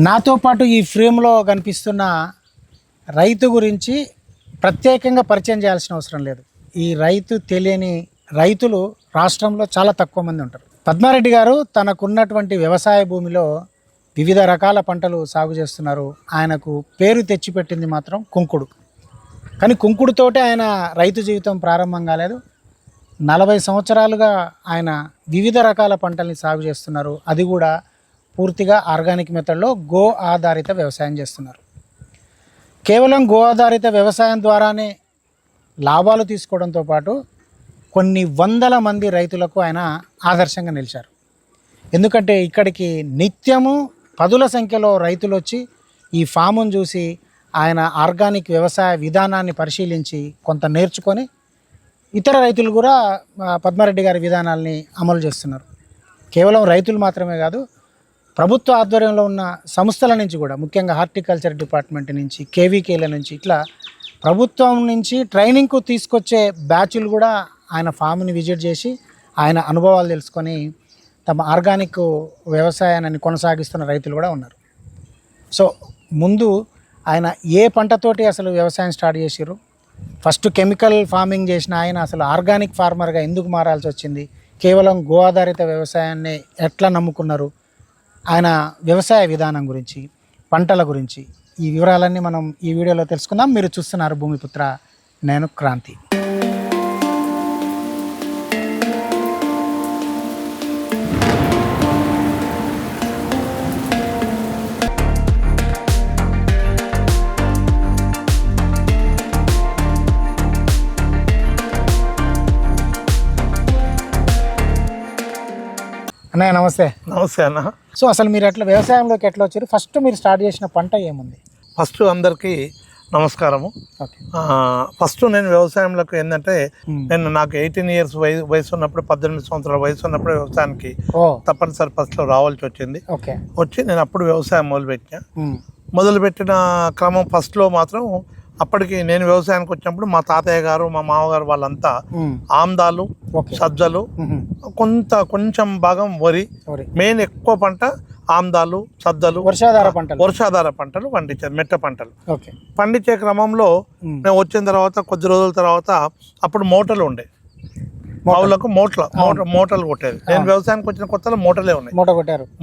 నాతో పాటు ఈ ఫ్రేమ్లో కనిపిస్తున్న రైతు గురించి ప్రత్యేకంగా పరిచయం చేయాల్సిన అవసరం లేదు. ఈ రైతు తెలియని రైతులు రాష్ట్రంలో చాలా తక్కువ మంది ఉంటారు. పద్మారెడ్డి గారు తనకున్నటువంటి వ్యవసాయ భూమిలో వివిధ రకాల పంటలు సాగు చేస్తున్నారు. ఆయనకు పేరు తెచ్చిపెట్టింది మాత్రం కుంకుడు. కానీ కుంకుడుతోటే ఆయన రైతు జీవితం ప్రారంభం కాలేదు. 40 సంవత్సరాలుగా ఆయన వివిధ రకాల పంటల్ని సాగు చేస్తున్నారు. అది కూడా పూర్తిగా ఆర్గానిక్ మెథడ్లో గో ఆధారిత వ్యవసాయం చేస్తున్నారు. కేవలం గో ఆధారిత వ్యవసాయం ద్వారానే లాభాలు తీసుకోవడంతో పాటు కొన్ని వందల మంది రైతులకు ఆయన ఆదర్శంగా నిలిచారు. ఎందుకంటే ఇక్కడికి నిత్యము పదుల సంఖ్యలో రైతులు వచ్చి ఈ ఫామును చూసి ఆయన ఆర్గానిక్ వ్యవసాయ విధానాన్ని పరిశీలించి కొంత నేర్చుకొని ఇతర రైతులు కూడా పద్మారెడ్డి గారి విధానాల్ని అమలు చేస్తున్నారు. కేవలం రైతులు మాత్రమే కాదు, ప్రభుత్వ ఆధ్వర్యంలో ఉన్న సంస్థల నుంచి కూడా, ముఖ్యంగా హార్టికల్చర్ డిపార్ట్మెంట్ నుంచి, కేవీకేల నుంచి, ఇట్లా ప్రభుత్వం నుంచి ట్రైనింగ్కు తీసుకొచ్చే బ్యాచ్లు కూడా ఆయన ఫామ్ని విజిట్ చేసి ఆయన అనుభవాలు తెలుసుకొని తమ ఆర్గానిక్ వ్యవసాయాన్ని కొనసాగిస్తున్న రైతులు కూడా ఉన్నారు. సో ముందు ఆయన ఏ పంటతోటి అసలు వ్యవసాయం స్టార్ట్ చేసిర్రు, ఫస్ట్ కెమికల్ ఫార్మింగ్ చేసిన ఆయన అసలు ఆర్గానిక్ ఫార్మర్గా ఎందుకు మారాల్సి వచ్చింది, కేవలం గో ఆధారిత వ్యవసాయాన్ని ఎట్లా నమ్ముకున్నారు, ఆయన వ్యవసాయ విధానం గురించి, పంటల గురించి, ఈ వివరాలన్నీ మనం ఈ వీడియోలో తెలుసుకుందాం. మీరు చూస్తున్నారు భూమిపుత్ర, నేను క్రాంతి. అన్నయ్య నమస్తే. నమస్తే అన్న. సో అసలు మీరు ఎట్లా వ్యవసాయంలోకి ఎట్లా వచ్చారు, ఫస్ట్ మీరు స్టార్ట్ చేసిన పంట ఏముంది? ఫస్ట్ అందరికీ నమస్కారము. ఓకే. ఫస్ట్ నేను వ్యవసాయంలోకి ఏంటంటే నాకు 18 years వయసు ఉన్నప్పుడు, 18 సంవత్సరాల వయసు ఉన్నప్పుడు వ్యవసాయానికి తప్పనిసరి ఫస్ట్లో రావాల్సి వచ్చింది. ఓకే. వచ్చి నేను అప్పుడు వ్యవసాయం మొదలుపెట్టిన క్రమం ఫస్ట్లో మాత్రం అప్పటికి నేను వ్యవసాయానికి వచ్చినప్పుడు మా తాతయ్య గారు, మా మామగారు వాళ్ళంతా ఆమ్దాలు, సజ్జలు, కొంచెం భాగం వరి, మెయిన్ ఎక్కువ పంట ఆమ్దాలు, సద్దలు, వర్షాధార పంటలు పండించారు, మెట్ట పంటలు. పండించే క్రమంలో మేము వచ్చిన తర్వాత కొద్ది రోజుల తర్వాత అప్పుడు మోటార్లు ఉండే, మావులకు మోటార్లు కొట్టేది. నేను వ్యవసాయానికి వచ్చిన కొత్తలో మోటార్లే ఉన్నాయి.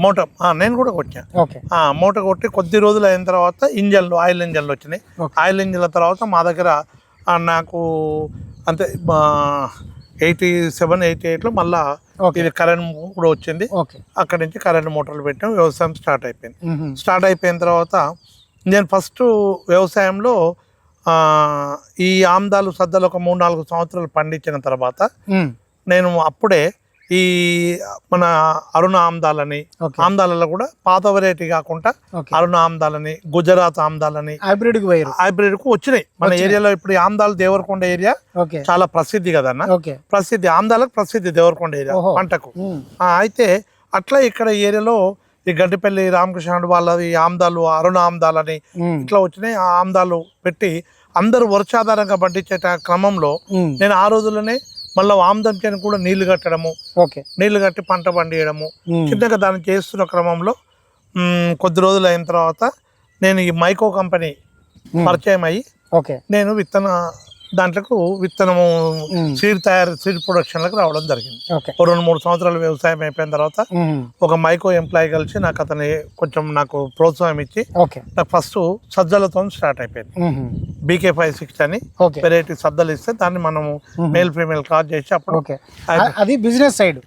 మోటార్ నేను కూడా కొట్టా. మోటార్ కొట్టి కొద్ది రోజులు అయిన తర్వాత ఆయిల్ ఇంజన్లు వచ్చినాయి. ఆయిల్ ఇంజన్ల తర్వాత మా దగ్గర నాకు అంతే 87, 88లో మళ్ళా ఇది కరెంట్ కూడా వచ్చింది. అక్కడి నుంచి కరెంట్ మోటార్లు పెట్టాం, వ్యవసాయం స్టార్ట్ అయిపోయింది. స్టార్ట్ అయిపోయిన తర్వాత నేను ఫస్ట్ వ్యవసాయంలో ఈ ఆమ్దాలు, సద్దలు ఒక 3-4 సంవత్సరాలు పండించిన తర్వాత నేను అప్పుడే ఈ మన అరుణ ఆమ్దాలని, ఆమ్దాలలో కూడా పాత వెరైటీ కాకుండా అరుణ ఆమ్దాలని, గుజరాత్ ఆమ్దాలని హైబ్రిడ్ కు వచ్చినాయి మన ఏరియాలో. ఇప్పుడు ఆమ్దాలు దేవరకొండ ఏరియా చాలా ప్రసిద్ధి కదన్న, ప్రసిద్ధి ఆమ్దాలకు ప్రసిద్ధి దేవరకొండ ఏరియా పంటకు. అయితే అట్లా ఇక్కడ ఏరియాలో ఈ గడ్డిపల్లి రామకృష్ణ వాళ్ళది ఆమ్దాలు, అరుణ ఆమ్దాలని ఇట్లా వచ్చినాయి. ఆ ఆమ్దాలు పెట్టి అందరూ వర్షాధారంగా పండించే క్రమంలో నేను ఆ రోజుల్లోనే మళ్ళీ ఆమ్దానికి కూడా నీళ్లు కట్టడము, నీళ్లు కట్టి పంట పండియడము చిన్నగా దాన్ని చేస్తున్న క్రమంలో కొద్ది రోజులు అయిన తర్వాత నేను ఈ మైకో కంపెనీ పరిచయం అయ్యి నేను విత్తనము సీడ్ ప్రొడక్షన్లకు రావడం జరిగింది. 2-3 సంవత్సరాలు వ్యవసాయం అయిపోయిన తర్వాత ఒక మైకో ఎంప్లాయీ కలిసి నాకు అతని కొంచెం ప్రోత్సాహం ఇచ్చి నాకు ఫస్ట్ సజ్జలతో స్టార్ట్ అయిపోయింది. BK 560 అని వెరైటీ సజ్జలు ఇస్తే దాన్ని మనము మేల్ ఫీమేల్ క్రాస్ చేసి అప్పుడు అది బిజినెస్ సైడ్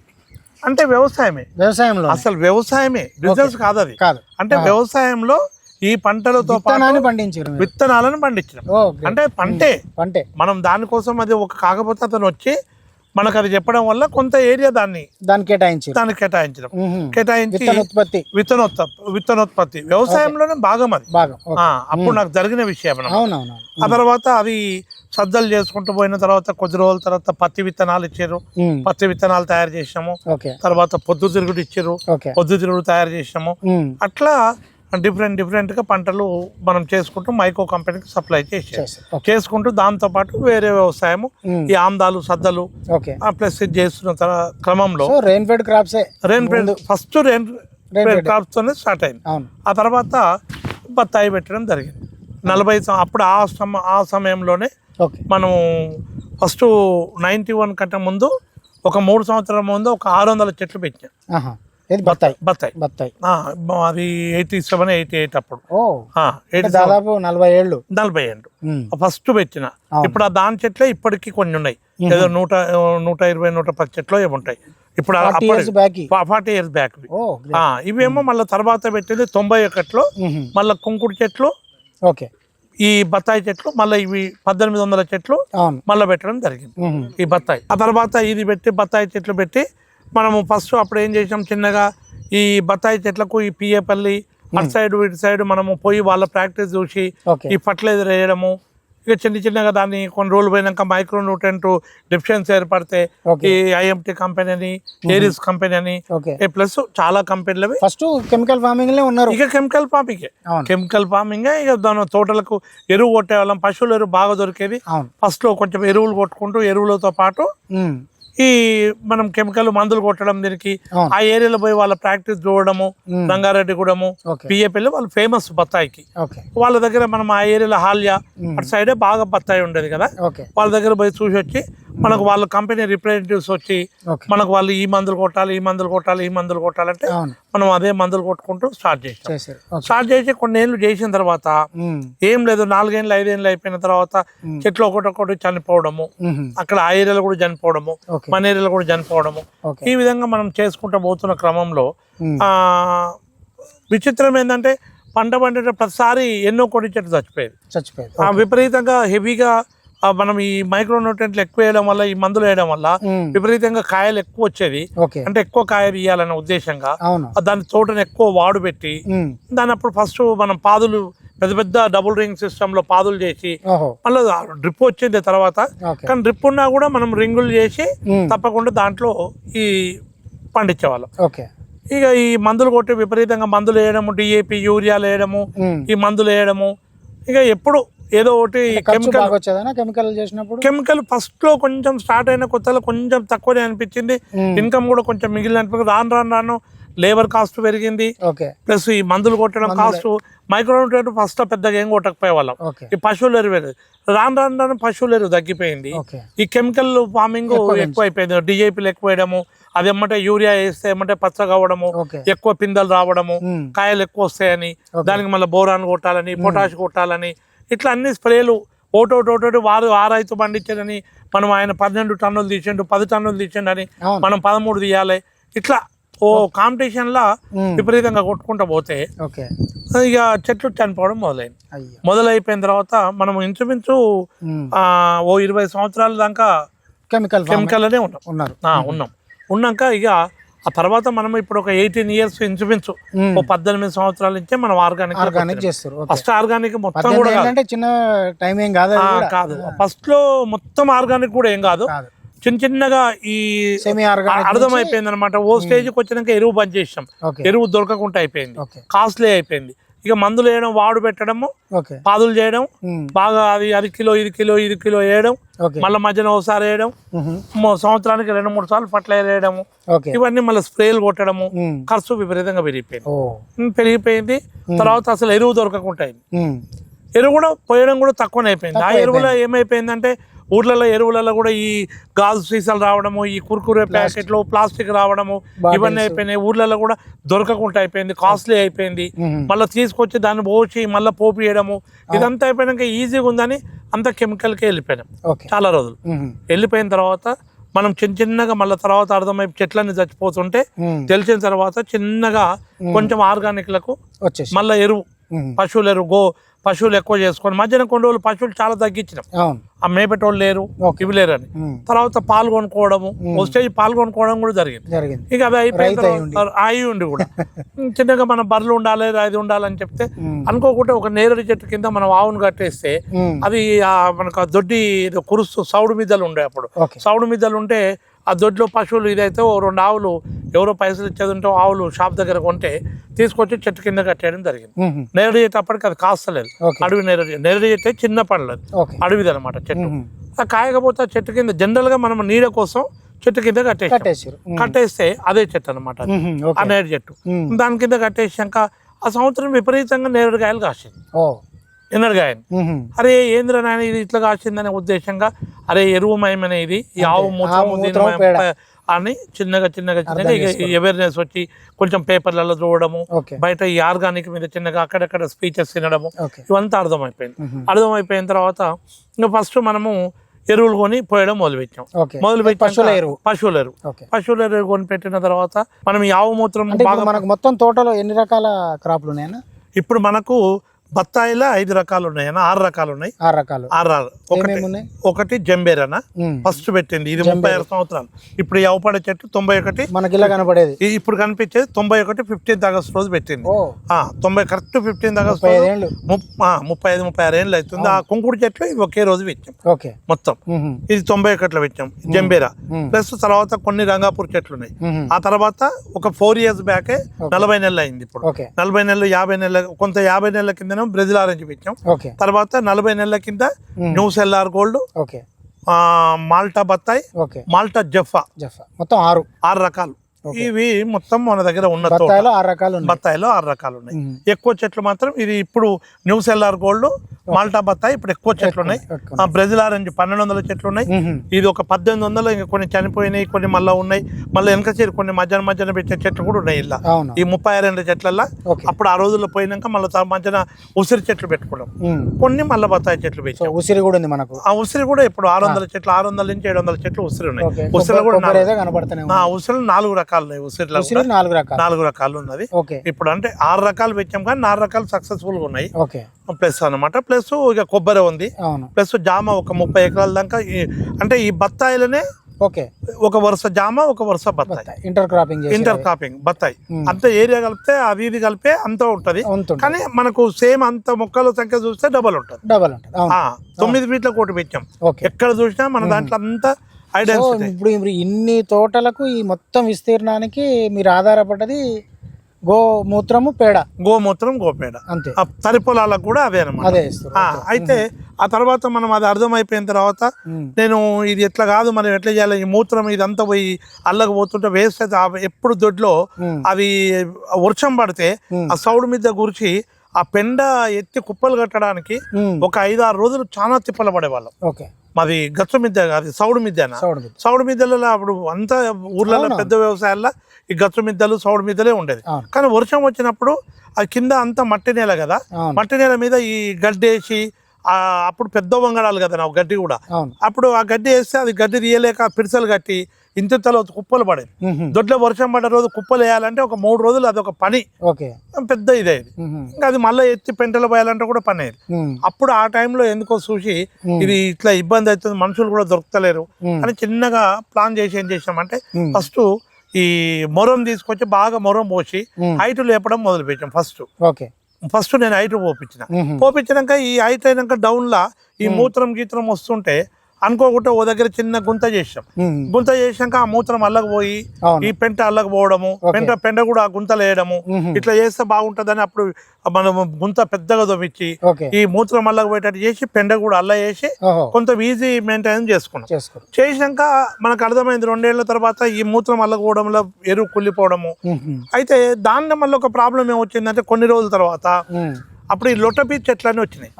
అంటే వ్యవసాయంలో అసలు వ్యవసాయమే, బిజినెస్ కాదు అది. అంటే వ్యవసాయంలో ఈ పంటలతో విత్తనాలను పండించడం అంటే పంటే మనం దానికోసం అది కాకపోతే అతను వచ్చి మనకు అది చెప్పడం వల్ల కొంత ఏరియా దాన్ని కేటాయించడం, కేటాయించి విత్తనోత్పత్తి వ్యవసాయంలోనే భాగం అది. అప్పుడు నాకు జరిగిన విషయం. ఆ తర్వాత అది సజ్జలు చేసుకుంటూ పోయిన తర్వాత కొద్ది రోజుల తర్వాత పత్తి విత్తనాలు ఇచ్చారు, పత్తి విత్తనాలు తయారు చేసాము. తర్వాత పొద్దుతిరుగుడు ఇచ్చారు, పొద్దుతిరుగుడు తయారు చేసాము. అట్లా డిఫరెంట్ గా పంటలు మనం చేసుకుంటూ మైకో కంపెనీకి సప్లై చేసుకుంటూ దాంతో పాటు వేరే వ్యవసాయం ఈ ఆమ్దాలు, సద్దలు ప్లస్ చేస్తున్న క్రమంలో రెయిన్ ఫెడ్ క్రాప్స్ తోనే స్టార్ట్ అయింది. అవును. ఆ తర్వాత బత్తాయి పెట్టడం జరిగింది 40 అప్పుడు ఆ సమయంలోనే ఓకే. మనం ఫస్ట్ 91 కంటే ముందు ఒక 3 సంవత్సరాల ముందు ఒక 600 చెట్లు పెట్టాం. ఆహా. ఏది బత్తాయి? బత్తాయి బత్తాయి. అది 87, 88 అప్పుడు. ఓ, దాదాపు 40 ఏళ్ళు. 40 ఏళ్ళు ఫస్ట్ పెట్టిన. ఇప్పుడు ఆ దాని చెట్లే ఇప్పటికీ కొన్ని ఉన్నాయి. ఏదో 120, 110 చెట్లు ఏమి ఉంటాయి ఇప్పుడు. 40 ఇయర్స్ బ్యాక్. ఇవేమో మళ్ళీ తర్వాత పెట్టింది 91లో మళ్ళీ కుంకుడు చెట్లు, ఓకే, ఈ బత్తాయి చెట్లు, మళ్ళీ ఇవి 1800 చెట్లు మళ్ళీ పెట్టడం జరిగింది ఈ బత్తాయి. ఆ తర్వాత ఇది పెట్టి బత్తాయి చెట్లు పెట్టి మనము ఫస్ట్ అప్పుడు ఏం చేసాం, చిన్నగా ఈ బత్తాయి చెట్లకు ఈ పియ్యపల్లి అటు సైడ్ ఇటు సైడ్ మనము పోయి వాళ్ళ ప్రాక్టీస్ చూసి ఈ ఫర్టిలైజర్ వేయడము. ఇక చిన్నగా దాన్ని కొన్ని రోజులు పోయినాక మైక్రో న్యూట్రెంట్ డెఫిషియన్సీ ఏర్పడితే ఈ ఐఎంటీ కంపెనీ అని, ఏరిస్ కంపెనీ అని, ప్లస్ చాలా కంపెనీలు ఫస్ట్ కెమికల్ ఫార్మింగ్ లో ఉన్నారు. ఇక కెమికల్ ఫార్మింగ్ ఇక దాని తోటలకు ఎరువు కొట్టేవాళ్ళం. పశువుల ఎరువు బాగా దొరికేది. ఫస్ట్ లో కొంచెం ఎరువులు కొట్టుకుంటూ ఎరువులతో పాటు ఈ మనం కెమికల్ మందులు కొట్టడం, దీనికి ఆ ఏరియాలో పోయి వాళ్ళ ప్రాక్టీస్ చూడడము. రంగారెడ్డిగూడెము, పిఏపల్లి వాళ్ళు ఫేమస్ బత్తాయికి. వాళ్ళ దగ్గర మనం ఆ ఏరియాలో హాల్యా అటు సైడే బాగా బత్తాయి ఉండేది కదా, వాళ్ళ దగ్గర పోయి చూసి వచ్చి మనకు వాళ్ళ కంపెనీ రిప్రజెంటేటివ్స్ వచ్చి మనకు వాళ్ళు ఈ మందులు కొట్టాలి, ఈ మందులు కొట్టాలి, ఈ మందులు కొట్టాలంటే మనం అదే మందులు కొట్టుకుంటూ స్టార్ట్ చేసి కొన్ని ఏళ్ళు చేసిన తర్వాత ఏం లేదు, 4 ఏళ్ళు 5 ఏళ్ళు అయిపోయిన తర్వాత చెట్లు ఒకటి చనిపోవడము, అక్కడ ఆ ఏరియాలో కూడా చనిపోవడము, మన ఏరియాలో కూడా చనిపోవడము. ఈ విధంగా మనం చేసుకుంటూ పోతున్న క్రమంలో విచిత్రం ఏంటంటే పంట పండే ప్రతిసారి ఎన్నో కొడి చెట్లు చచ్చిపోయేది. విపరీతంగా హెవీగా మనం ఈ మైక్రో న్యూట్రియంట్లు ఎక్కువ వేయడం వల్ల, ఈ మందులు వేయడం వల్ల విపరీతంగా కాయలు ఎక్కువ వచ్చేది. అంటే ఎక్కువ కాయలు ఇవ్వాలనే ఉద్దేశంగా దాని తోటను ఎక్కువ వాడు పెట్టి దాని అప్పుడు ఫస్ట్ మనం పాదులు పెద్ద డబుల్ రింగ్ సిస్టమ్ లో పాదులు చేసి మళ్ళీ డ్రిప్ వచ్చింది తర్వాత. కానీ డ్రిప్ ఉన్నా కూడా మనం రింగులు చేసి తప్పకుండా దాంట్లో ఈ పండించేవాళ్ళం. ఇక ఈ మందులు కొట్టి విపరీతంగా మందులు వేయడము, డిఏపి యూరియాలు వేయడము, ఈ మందులు వేయడము. ఇక ఎప్పుడు ఏదో ఒకటి కెమికల్ ఫస్ట్ లో కొంచెం స్టార్ట్ అయిన కొత్తలో కొంచెం తక్కువనే అనిపించింది. ఇన్కమ్ కూడా కొంచెం మిగిలిన అనిపించింది. రాను లేబర్ కాస్ట్ పెరిగింది, ప్లస్ ఈ మందులు కొట్టడం కాస్ట్. మైక్రోన్యూట్రియంట్ ఫస్ట్ పెద్దగా ఏం కొట్టకపోయే వాళ్ళం. ఈ పశువుల ఎరువు రాను పశువుల ఎరువు తగ్గిపోయింది. ఈ కెమికల్ ఫార్మింగ్ ఎక్కువ అయిపోయింది. డిఏపీలు ఎక్కువ వేయడము, అది ఏమంటే యూరియా వేస్తే ఏమంటే పచ్చగా అవ్వడము, ఎక్కువ పిందెలు రావడము, కాయలు ఎక్కువ వస్తాయని, దానికి మళ్ళీ బోరాన్ కొట్టాలని, పొటాష్ కొట్టాలని, ఇట్లా అన్ని స్ప్రేలు ఒకటోటి ఆ రైతు పండించాడని మనం ఆయన 12 టన్నులు తీసిండు, 10 టన్నులు తీసిండు అని మనం 13 తీయాలి. ఇట్లా ఓ కాంపిటీషన్ లా విపరీతంగా కొట్టుకుంటూ పోతే ఇక చెట్లు చనిపోవడం మొదలైపోయిన తర్వాత మనం ఇంచుమించు ఓ 20 సంవత్సరాల దాకా కెమికల్ అనే ఉన్నాక ఇక ఆ తర్వాత మనం ఇప్పుడు ఒక 18 ఇయర్స్ ఇంచుమించు ఓ 18 సంవత్సరాల నుంచే మనం ఆర్గానిక్ చేస్తారు. ఫస్ట్ ఆర్గానిక్ మొత్తం కూడా చిన్న టైం ఏం కాదు. ఫస్ట్ లో మొత్తం ఆర్గానిక్ కూడా ఏం కాదు, చిన్నగా ఈ అర్థమైపోయింది అనమాట. ఓ స్టేజ్కి వచ్చినాక ఎరువు బంద్ చేసాం, ఎరువు దొరకకుండా అయిపోయింది, కాస్ట్లీ అయిపోయింది. ఇక మందులు వేయడం, వాడు పెట్టడము, పాదులు చేయడం బాగా, అది కిలో ఇది కిలో వేయడం, మళ్ళీ మధ్యన ఒకసారి వేయడం, సంవత్సరానికి 2-3 సార్లు ఫర్టిలైజర్ వేయడము, ఇవన్నీ మళ్ళీ స్ప్రేలు కొట్టడము. ఖర్చు విపరీతంగా పెరిగిపోయింది. తర్వాత అసలు ఎరువు దొరకకుండా అయింది. ఎరువు కూడా పోయడం కూడా తక్కువనే అయిపోయింది. ఆ ఎరువులో ఏమైపోయిందంటే ఊర్లలో ఎరువులలో కూడా ఈ గాజు సీసాలు రావడము, ఈ కుర్కురే ప్యాకెట్లు, ప్లాస్టిక్ రావడము, ఇవన్నీ అయిపోయినాయి. ఊర్లలో కూడా దొరకకుండా అయిపోయింది, కాస్ట్లీ అయిపోయింది. మళ్ళీ తీసుకొచ్చి దాన్ని పోసి మళ్ళీ పోపు వేయడము, ఇదంతా అయిపోయినాక ఈజీగా ఉందని అంత కెమికల్కే వెళ్ళిపోయినాం. చాలా రోజులు వెళ్ళిపోయిన తర్వాత మనం చిన్నగా మళ్ళీ తర్వాత అర్థమైపు చెట్లన్నీ చచ్చిపోతుంటే తెలిసిన తర్వాత చిన్నగా కొంచెం ఆర్గానిక్లకు మళ్ళీ ఎరువు, పశువుల ఎరువు, పశువులు ఎక్కువ చేసుకొని మధ్యన కొన్ని రోజులు పశువులు చాలా తగ్గించినాం. ఆ మేపెటోళ్ళు లేరు, ఇవి లేరు అని తర్వాత పాల్గొనుకోవడము, ఓ స్టేజ్ పాల్గొనుకోవడం కూడా జరిగింది. ఇక అది అయిపోయిన అయి ఉండి కూడా చిన్నగా మన బర్రెలు ఉండాలి, అది ఉండాలని చెప్తే అనుకోకుండా ఒక నేరేడు చెట్టు కింద మనం ఆవును కట్టేస్తే అది మనకు దొడ్డి కురుస్తూ సౌడు మిద్దలు ఉండే. అప్పుడు సౌడు మిద్దలు ఉంటే ఆ దొడ్లో పశువులు ఇదైతే ఓ 2 ఆవులు ఎవరో పైసలు ఇచ్చేది ఉంటే ఆవులు షాప్ దగ్గర కొంటే తీసుకొచ్చి చెట్టు కింద కట్టేయడం జరిగింది. నేరేడు చెట్టు అప్పటికి అది కాస్తలేదు, అడవి నేరేడు చెట్టు చిన్న పండ్లు, అడవిది అనమాట చెట్టు. కాయకపోతే చెట్టు కింద జనరల్ గా మనం నీడ కోసం చెట్టు కింద కట్టేసారు. కట్టేస్తే అదే చెట్టు అనమాట, ఆ నేరేడు చెట్టు. దాని కింద కట్టేసాక ఆ సంవత్సరం విపరీతంగా నేరేడుకాయలు కాసింది. ఎన్నడగాయని అరే ఏంద్ర నాయన ఇది ఇట్లా కాసిందనే ఉద్దేశంగా అరే ఎరువుమయమనే ఇది ఈ ఆవు మూత్రం అని చిన్నగా అవేర్నెస్ వచ్చి కొంచెం పేపర్లలో చూడడము, బయట ఈ ఆర్గానిక్ మీద చిన్నగా అక్కడక్కడ స్పీచెస్ వినడము, ఇవంతా అర్థమైపోయిన తర్వాత ఇంకా ఫస్ట్ మనము ఎరువులు కొని పోయడం మొదలుపెట్టాం. పశువుల ఎరువు కొని పెట్టిన తర్వాత మనం ఈ ఆవు మూత్రం మనకు మొత్తం తోటలో ఎన్ని రకాల క్రాప్లు ఉన్నాయన్నా? ఇప్పుడు మనకు బత్తాయిలో 5 రకాలు ఉన్నాయి, 6 రకాలు ఉన్నాయి. 6 ఒకటి జంబేరన ఫస్ట్ పెట్టింది, ఇది 36 సంవత్సరాలు. ఇప్పుడు ఈ అవపడే చెట్టు 91 మనకి ఇలా కనపడేది, ఇప్పుడు కనిపించేది 91 15th ఆగస్ట్ రోజు పెట్టింది. 90 కరెక్ట్ 15th ఆగస్ట్ 35-36 ఏళ్ళు అవుతుంది. ఆ కుంకుడు చెట్లు ఇవి ఒకే రోజు పెట్టాం మొత్తం. ఇది 91లో పెట్టాం జంబేరా. ప్లస్ తర్వాత కొన్ని రంగాపూర్ చెట్లు ఉన్నాయి. ఆ తర్వాత ఒక 4 years బ్యాకే 40 నెలలు అయింది. ఇప్పుడు 40 నెలలు 50 నెలలు, కొంత 50 నెలల కింద బ్రెజిల్ ఆరెంజ్ పెట్టాం. తర్వాత 40 నెలల కింద న్యూ సెల్లార్ గోల్డ్, మాల్టా బత్తాయి, మాల్టా జఫా, మొత్తం 6 రకాలు. ఇవి మొత్తం మన దగ్గర ఉన్న బత్తాయిలో 6 రకాలు ఉన్నాయి. ఎక్కువ చెట్లు మాత్రం ఇది ఇప్పుడు న్యూ సెల్లార్ గోల్డ్, మాల్టా బత్తాయి ఇప్పుడు ఎక్కువ చెట్లు ఉన్నాయి. బ్రెజిల్ ఆరెంజ్ 1200 చెట్లు ఉన్నాయి. ఇది ఒక 1800, ఇంకా కొన్ని చనిపోయినాయి, కొన్ని మళ్ళీ ఉన్నాయి. మళ్ళీ వెనక చేరి కొన్ని మధ్యన పెట్టే చెట్లు కూడా ఉన్నాయి ఇలా. ఈ 32 చెట్లల్లో అప్పుడు ఆ రోజుల్లో పోయినాక మళ్ళీ మధ్యన ఉసిరి చెట్లు పెట్టుకున్నాం. కొన్ని మళ్ళీ బత్తాయి చెట్లు పెట్టాం. ఉసిరి కూడా ఉంది మనకు. ఆ ఉసిరి కూడా ఇప్పుడు 600 చెట్లు, 600 నుంచి 700 చెట్లు ఉసిరి ఉన్నాయి. ఉసిరి కూడా ఉసిరి 4 రకాలు ఉన్నాయి. ఉసిరిలో 4 రకాలు ఉన్నది. ఇప్పుడు అంటే 6 రకాలు పెట్టాం, కానీ 4 రకాలు సక్సెస్ఫుల్ గా ఉన్నాయి. ప్లస్ అన్నమాట. ప్లస్ ఇక కొబ్బరి ఉంది, ప్లస్ జామ ఒక 30 ఎకరాల దాకా. అంటే ఈ బత్తాయిలనే ఒక వరుస జామ, ఒక వరుస బత్తాయి, ఇంటర్ క్రాపింగ్ బత్తాయి. అంత ఏరియా కలిపితే అది ఇది కలిపే అంత ఉంటది. కానీ మనకు సేమ్ అంత మొక్కల సంఖ్య చూస్తే డబల్ ఉంటది. 9 ఫీట్ల కోటి పెట్టాం. ఎక్కడ చూసినా మన దాంట్లో అంతా ఇప్పుడు ఇన్ని తోటలకు ఈ మొత్తం విస్తీర్ణానికి మీరు ఆధారపడ్డది గోమూత్రం, గోపేడ అంతే. తరి పొలాలకు కూడా అదే అన్నమాట. అయితే ఆ తర్వాత మనం అది అర్థమైపోయిన తర్వాత నేను ఇది ఎట్లా కాదు, మనం ఎట్లా చేయాలి, ఈ మూత్రం ఇదంతా పోయి అల్లకు పోతుంటే వేస్ట్ అయితే ఎప్పుడు దొడ్లో అవి వర్షం పడితే ఆ సౌడు మీద గురించి ఆ పెండ ఎత్తి కుప్పలు కట్టడానికి ఒక 5-6 రోజులు చాలా తిప్పలు పడేవాళ్ళం. మాది గచ్చు మిద్దె కాదు, సౌడు మిద్దెనా. సౌడు మిద్దెలలో అప్పుడు అంతా ఊర్లలో పెద్ద వ్యవసాయాల్లో ఈ గచ్చు మిద్దెలు సౌడు మిద్దెలే ఉండేది. కానీ వర్షం వచ్చినప్పుడు అది కింద అంతా మట్టి నేల కదా, మట్టి నేల మీద ఈ గడ్డేసి అప్పుడు పెద్ద వంగడాలు కదా నాకు గడ్డి కూడా. అప్పుడు ఆ గడ్డి వేస్తే అది గడ్డి తీయలేక పిడిసలు కట్టి ఇంతలో కుప్పలు పడేది. దొడ్లో వర్షం పడ్డ రోజు కుప్పలు వేయాలంటే ఒక 3 రోజులు అదొక పని, పెద్ద ఇదేది. ఇంకా అది మళ్ళీ ఎత్తి పెంటలు పోయాలంటే కూడా పని అయ్యేది. అప్పుడు ఆ టైంలో ఎందుకో చూసి ఇది ఇట్లా ఇబ్బంది అవుతుంది, మనుషులు కూడా దొరుకుతలేరు అని చిన్నగా ప్లాన్ చేసి ఏం చేసామంటే ఫస్ట్ ఈ మొరం తీసుకొచ్చి బాగా మొరం పోసి హైట్ లేపడం మొదలు పెట్టాం. ఫస్ట్ నేను హైట్ పోపించినాక ఈ హైట్ అయినాక డౌన్ లా ఈ మూత్రం గీత్రం వస్తుంటే అనుకోకుండా ఓ దగ్గర చిన్న గుంత చేసాం. గుంత చేసాక ఆ మూత్రం అల్లకపోయి ఈ పెంట అల్లకపోవడము, పెంట కూడా ఆ గుంతలు వేయడము, ఇట్లా చేస్తే బాగుంటదని అప్పుడు మనం గుంత పెద్దగా దొప్పించి ఈ మూత్రం అల్లకపోయేటట్టు చేసి పెండ కూడా అల్ల చేసి కొంత ఈజీ మెయింటైన్ చేసుకున్నాం. చేసినాక మనకు అర్థమైంది 2 ఏళ్ల తర్వాత ఈ మూత్రం అల్లకపోవడంలో ఎరువు కుళ్ళిపోవడము. అయితే దాన్ని మళ్ళీ ఒక ప్రాబ్లం ఏమొచ్చిందంటే కొన్ని రోజుల తర్వాత అప్పుడు ఈ లొటపీ చెట్లు అని వచ్చినాయి.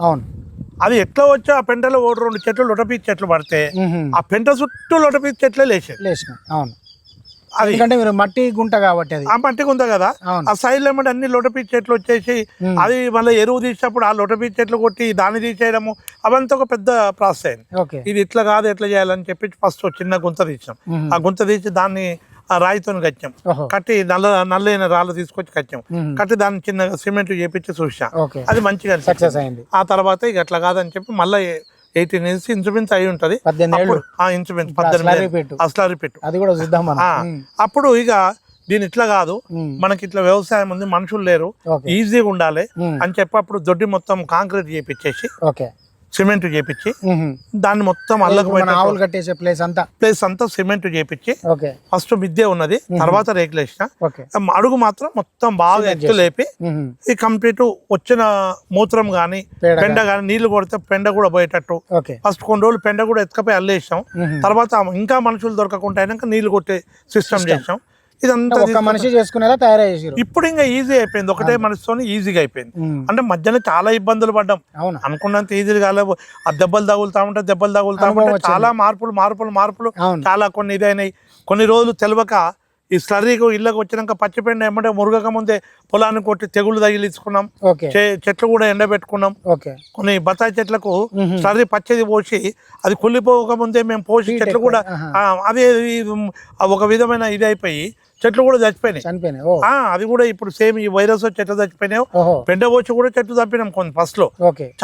అది ఎట్లా వచ్చి ఆ పెంటలో 2 చెట్లు లొటపీచ్ చెట్లు పడితే ఆ పెంట చుట్టూ లొటపీచ్ చెట్లే లేచినాయి. అది మీరు మట్టి గుంట కాబట్టి ఆ మట్టి గుంట కదా, ఆ సైడ్ లో అన్ని లొటపీచ్ చెట్లు వచ్చేసి అది మళ్ళీ ఎరువు తీసేటప్పుడు ఆ లొటపీచ్ చెట్లు కొట్టి దాన్ని తీసేయడము అవంతా ఒక పెద్ద ప్రాసెస్ అయింది. ఇది ఇట్లా కాదు ఎట్లా చేయాలని చెప్పి ఫస్ట్ చిన్న గుంత తీసాం. ఆ గుంత తీసి దాన్ని ఆ రాయితో కట్టాం, కట్టి నల్లైన రాళ్ళు తీసుకొచ్చి కట్టాం, కట్టి దాన్ని చిన్న సిమెంట్ చేపించి చూసాం. అది మంచిగా సక్సెస్ అయింది. ఆ తర్వాత ఇక అట్లా కాదని చెప్పి మళ్ళీ 18 years ఇన్సూరెన్స్ అయి ఉంటది. ఇన్సూరెన్స్ 18 అస్లారిపెట్టు అది కూడా చూద్దాం. అప్పుడు ఇక దీని ఇట్లా కాదు, మనకి ఇట్లా వ్యవసాయం ఉంది, మనుషులు లేరు, ఈజీగా ఉండాలి అని చెప్పి అప్పుడు దొడ్డి మొత్తం కాంక్రీట్ చేపించేసి సిమెంట్ చేపించి దాన్ని మొత్తం అల్లకు మన ఆవులు కట్టేసే ప్లేస్ అంతా సిమెంట్ చేపించి ఓకే ఫస్ట్ మిద్దే ఉన్నది, తర్వాత రేకులు వేసిన. ఓకే అడుగు మాత్రం మొత్తం బాగా ఎత్తు లేపి ఈ కంప్లీట్ వచ్చిన మూత్రం గాని పెండ గాని నీళ్లు కొడితే పెండ కూడా పోయేటట్టు ఓకే ఫస్ట్ కొన్ని రోజులు పెండ కూడా ఎత్తుకపోయి అల్లేసాం. తర్వాత ఇంకా మనుషులు దొరకకుండా అయినాక నీళ్లు కొట్టే సిస్టమ్ చేసాం. ఇదంతా ఒక మనిషి చేసుకునేలా తయారయ్యారు. ఇప్పుడు ఇంకా ఈజీ అయిపోయింది, ఒకటే మనిషితో ఈజీగా అయిపోయింది. అంటే మధ్యలో చాలా ఇబ్బందులు పడ్డాం, అనుకున్నంత ఈజీగా కాలేవు. ఆ దెబ్బలు తగులుతా ఉంటే చాలా మార్పులు చాలా కొన్ని ఇదైనాయి. కొన్ని రోజులు తెలియక ఈ స్లర్రీకు ఇళ్ళకి వచ్చినాక పచ్చిపెండ ఏమంటే మురుగక ముందే పొలాన్ని కొట్టి తెగుళ్ళు తగిలించుకున్నాం. చెట్లు కూడా ఎండబెట్టుకున్నాం. కొన్ని బత్తాయి చెట్లకు స్లర్రీ పచ్చది పోసి అది కుళ్ళిపోక ముందే మేము పోసి చెట్లు కూడా అదే ఒక విధమైన ఇది అయిపోయి చెట్లు కూడా చచ్చిపోయినాయి. అది కూడా ఇప్పుడు సేమ్ ఈ వైరస్ చెట్లు చచ్చిపోయినాయి. పెండ పోచి కూడా చెట్లు చంపినాం కొన్ని ఫస్ట్ లో.